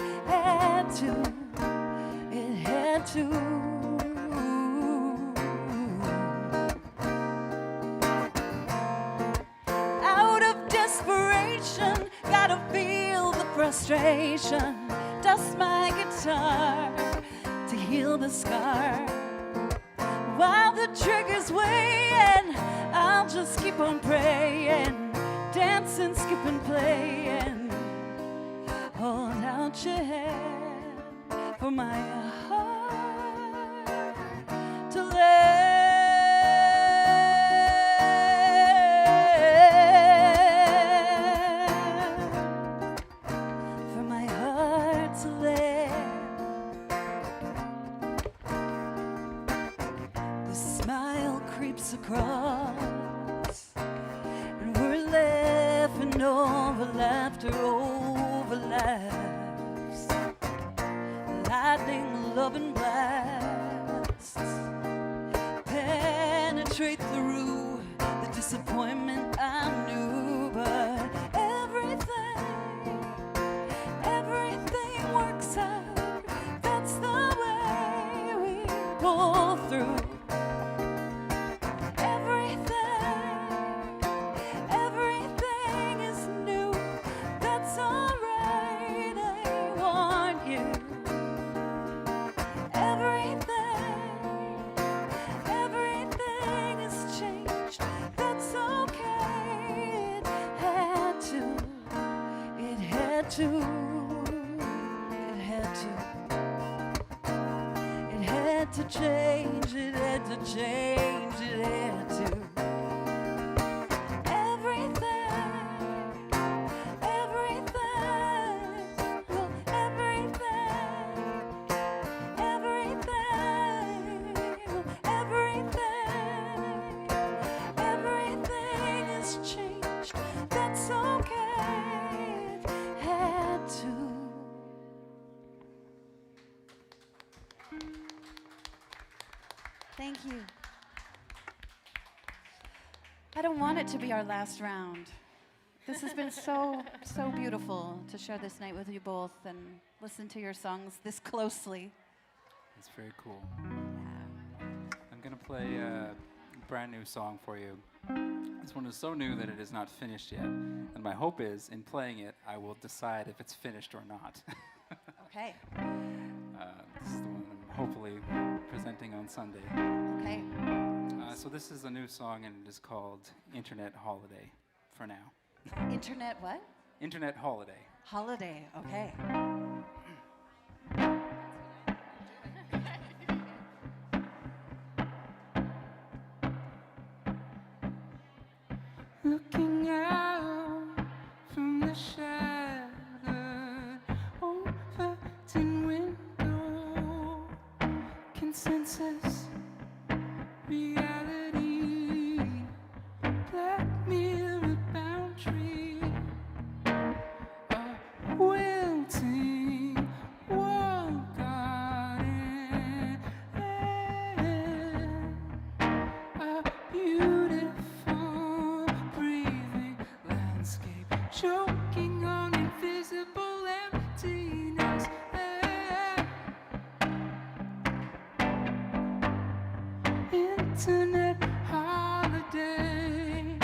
It had to. Out of desperation, gotta feel the frustration. Dust my guitar to heal the scar. While the trigger's weighing, I'll just keep on praying, dancing, skipping, playing. Hold out your hand for my heart to let, for my heart to let. The smile creeps across, and we're laughing over laughter, over laughs. Lightning, loving blasts penetrate through the disappointment I knew. But everything works out. That's the way we pull through. Everything is new. That's alright. I want you. Everything has changed. That's okay. It had to. It had to. It had to change. It had to change. It had to. Everything has changed. That's okay. It had to. Thank you. I don't want it to be our last round. This has been so beautiful to share this night with you both and listen to your songs this closely. It's very cool. I'm going to play a brand new song for you. This one is so new that it is not finished yet. And my hope is, in playing it, I will decide if it's finished or not. Okay. This is the one I'm hopefully presenting on Sunday. Okay. So this is a new song, and it is called Internet Holiday for now. Internet what? Internet Holiday. Holiday, okay. Looking out from the shattered Overton window, consensus, reality, black mirror boundary, a wilting walled garden, a beautiful breathing landscape, choking on invisible emptiness. Internet holiday.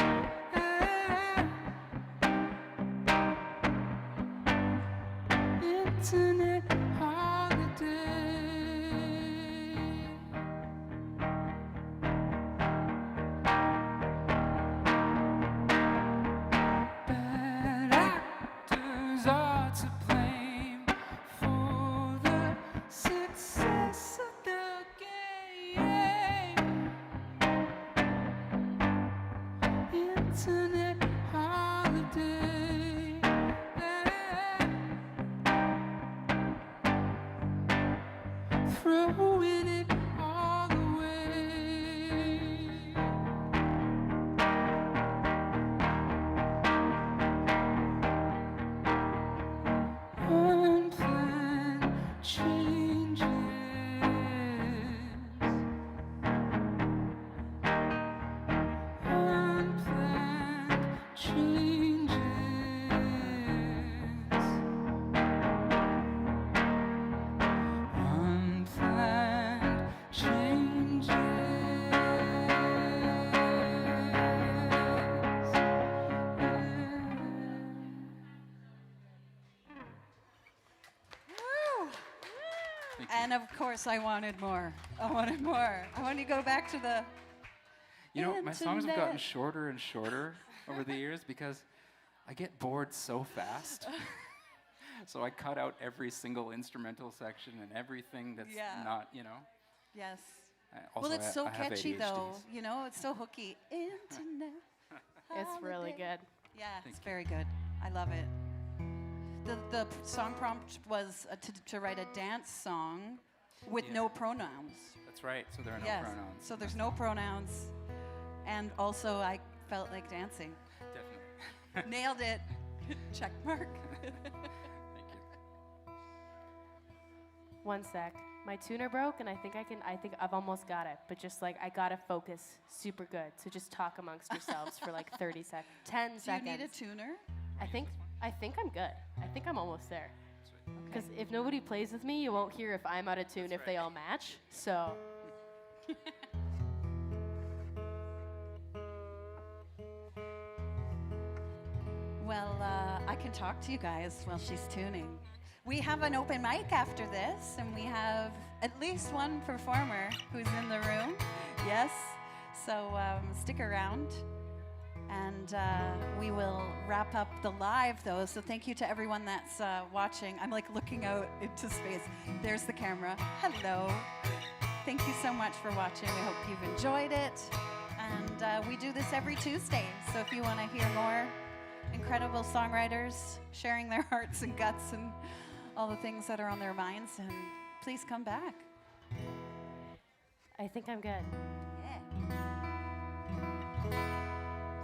Internet holiday. Bad actors are to blame for the success of the game. Internet holiday. Throwing it all away. Unplanned changes. Unplanned changes. Unplanned changes. Woo! Thank you. And of course, I wanted more. I wanted more. I want to go back to the. You know, my songs have gotten Internet. shorter and shorter over the years because I get bored so fast. So I cut out every single instrumental section and everything that's Yeah. not, you know. Yes. Also, Well, it's so I have catchy, though. ADHDs. You know, it's so hooky. Internet. It's really holiday. good. Yeah, Thank it's you. very good. I love it. The song prompt was to write a dance song with Yeah. no pronouns. That's right. So there are no Yes. pronouns. So there's no pronouns. And also, I felt like dancing. Definitely. Nailed it. Check mark. Thank you. One sec. My tuner broke, and I think I've almost got it. But just like I gotta focus super good. So just talk amongst yourselves for like 30 seconds, 10 Do you seconds. need a tuner? I think I'm good. I think I'm almost there. Because if nobody plays with me, you won't hear if I'm out of tune if they all match. So Well, I can talk to you guys while she's tuning. We have an open mic after this, and we have at least one performer who's in the room. Yes. So stick around. And we will wrap up the live, though. So thank you to everyone that's watching. I'm like looking out into space. There's the camera. Hello. Thank you so much for watching. We hope you've enjoyed it. And we do this every Tuesday. So if you want to hear more incredible songwriters sharing their hearts and guts and all the things that are on their minds, and please come back. I think I'm good. Yeah.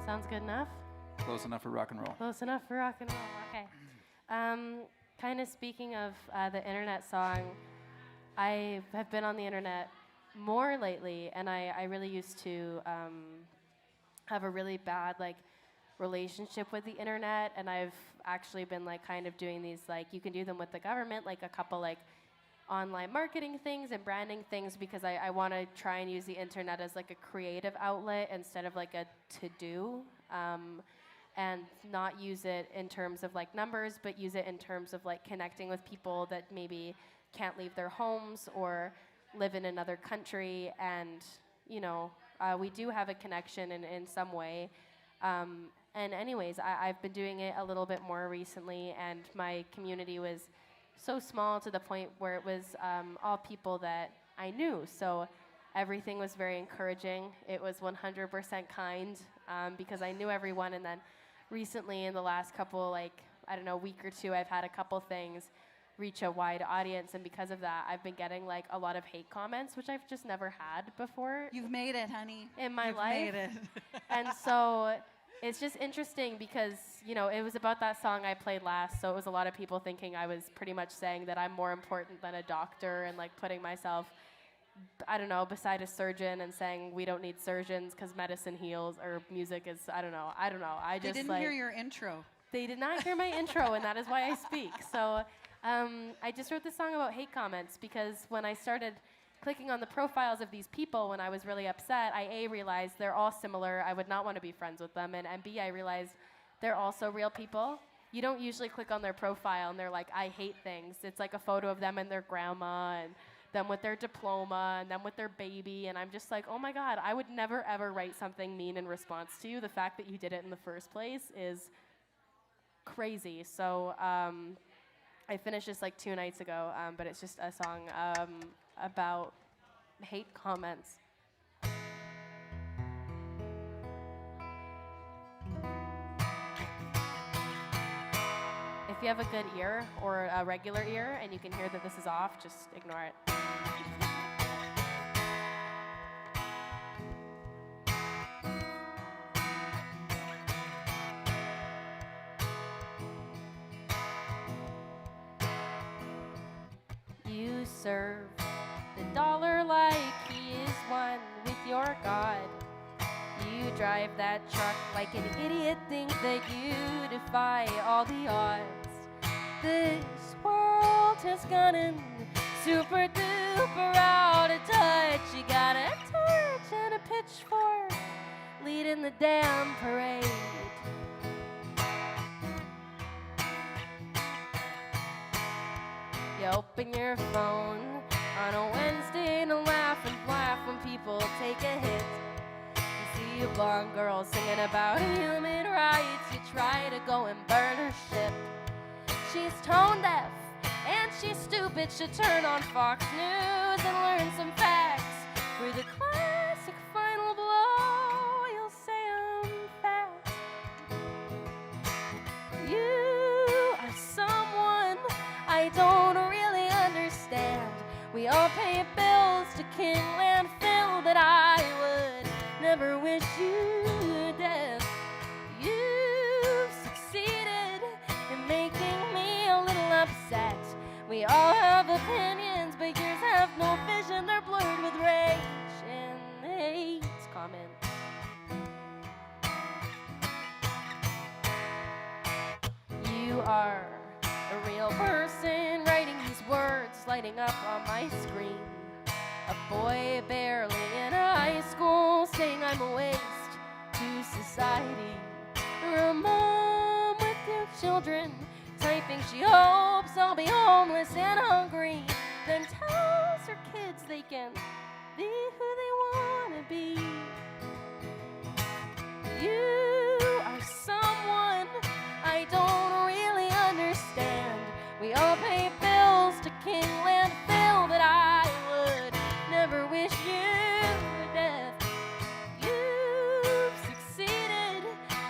Sounds good enough? Close enough for rock and roll. Close enough for rock and roll. Okay. Kind of speaking of the internet song, I have been on the internet more lately, and I really used to have a really bad relationship with the internet, and I've actually been kind of doing these you can do them with the government, a couple online marketing things and branding things, because I want to try and use the internet as a creative outlet instead of a to-do, and not use it in terms of numbers, but use it in terms of connecting with people that maybe can't leave their homes or live in another country, and we do have a connection in some way. And anyways, I've been doing it a little bit more recently, and my community was so small to the point where it was all people that I knew. So everything was very encouraging. It was 100% kind because I knew everyone. And then recently, in the last couple, week or two, I've had a couple things reach a wide audience, and because of that, I've been getting a lot of hate comments, which I've just never had before. You've made it, honey. In my You've life. Made it. And so it's just interesting because, it was about that song I played last, so it was a lot of people thinking I was pretty much saying that I'm more important than a doctor and putting myself, beside a surgeon and saying we don't need surgeons because medicine heals or music is, I don't know. They didn't hear your intro. They did not hear my intro, and that is why I speak. So I just wrote this song about hate comments because when I started clicking on the profiles of these people when I was really upset, I realized they're all similar. I would not want to be friends with them. And B, I realized they're also real people. You don't usually click on their profile and they're like, I hate things. It's like a photo of them and their grandma and them with their diploma and them with their baby. And I'm just like, oh my God, I would never ever write something mean in response to you. The fact that you did it in the first place is crazy. So I finished this 2 nights ago, but it's just a song about hate comments. If you have a good ear or a regular ear and you can hear that this is off, just ignore it. You serve the dollar like he is one with your God. You drive that truck like an idiot, think that you defy all the odds. This world has gotten super duper out of touch. You got a torch and a pitchfork leading the damn parade. You open your phone on a Wednesday to laugh when people take a hit. You see a blonde girl singing about human rights. You try to go and burn her ship. She's tone deaf and she's stupid. Should turn on Fox News and learn some facts. For the classic final blow, you'll say I'm fat. You are someone I don't really understand. We all pay bills to king landfill, but I would never wish you death. You've succeeded in making me a little upset. We all have opinions, but yours have no vision. They're blurred with rage and hate comments. You are a real person writing these words, lighting up on my screen. A boy barely in high school saying I'm a waste to society. Or a mom with 2 children typing she hopes I'll be homeless and hungry. Then tells her kids they can be who they want to be. You are someone I don't really understand. We all pay bills to king landfill, but I would never wish you death. You've succeeded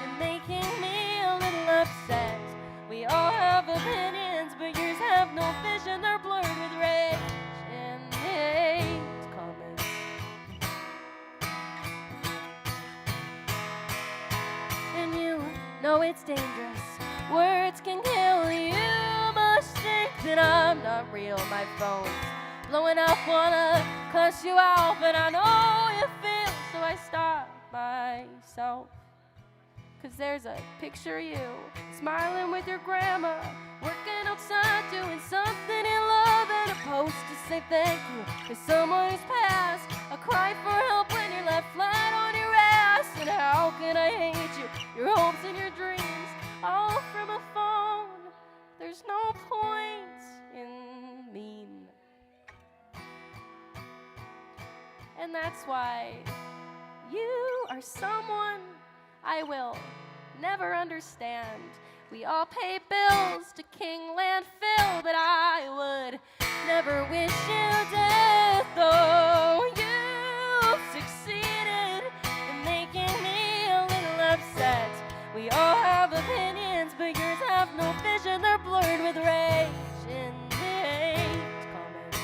in making me a little upset. We all have opinions, but yours have no vision. They're blurred with rage and hate comments. And you know it's dangerous. Words can kill you. Must think that I'm not real. My phone's blowing up, wanna cuss you out, but I know you feel, so I stop myself. 'Cause there's a picture of you smiling with your grandma, working outside, doing something you love, and a post to say thank you to someone who's passed. A cry for help when you're left flat on your ass. And how can I hate you? Your hopes and your dreams, all from a phone. There's no point in mean. And that's why You are someone I will never understand. We all pay bills to King Landfill, but I would never wish you death. Though you've succeeded in making me a little upset. We all have opinions, but yours have no vision. They're blurred with rage and hate comments.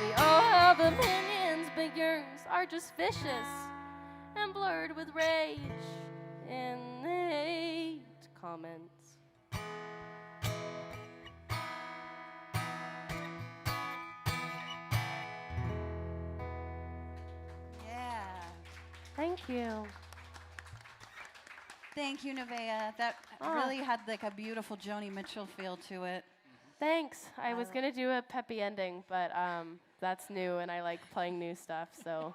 We all have opinions, but yours are just vicious and blurred with rage and hate comments. Yeah. Thank you. Thank you, Nevaeh. That really had like a beautiful Joni Mitchell feel to it. Thanks. I was going to do a peppy ending, but that's new, and I like playing new stuff, so.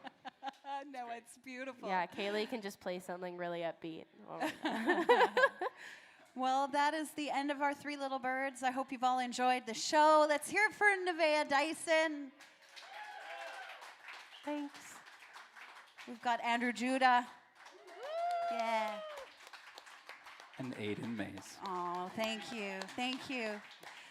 No, it's beautiful. Yeah, Kaylee can just play something really upbeat. Well, that is the end of our Three Little Birds. I hope you've all enjoyed the show. Let's hear it for Nevaeh Dyson. Thanks. We've got Andrew Judah. Yeah. And Aidan Mayes. Oh, thank you. Thank you.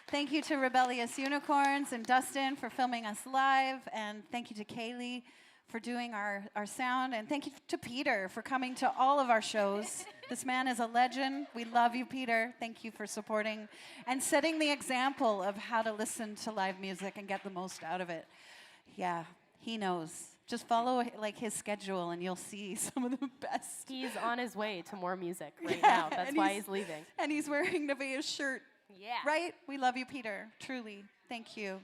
Thank you to Rebellious Unicorns and Dustin for filming us live. And thank you to Kaylee for doing our sound. And thank you to Peter for coming to all of our shows. This man is a legend. We love you, Peter. Thank you for supporting and setting the example of how to listen to live music and get the most out of it. Yeah, he knows. Just follow like his schedule and you'll see some of the best. He's on his way to more music right now. That's why he's leaving. And he's wearing Nevaeh's shirt. Yeah. Right? We love you, Peter. Truly. Thank you.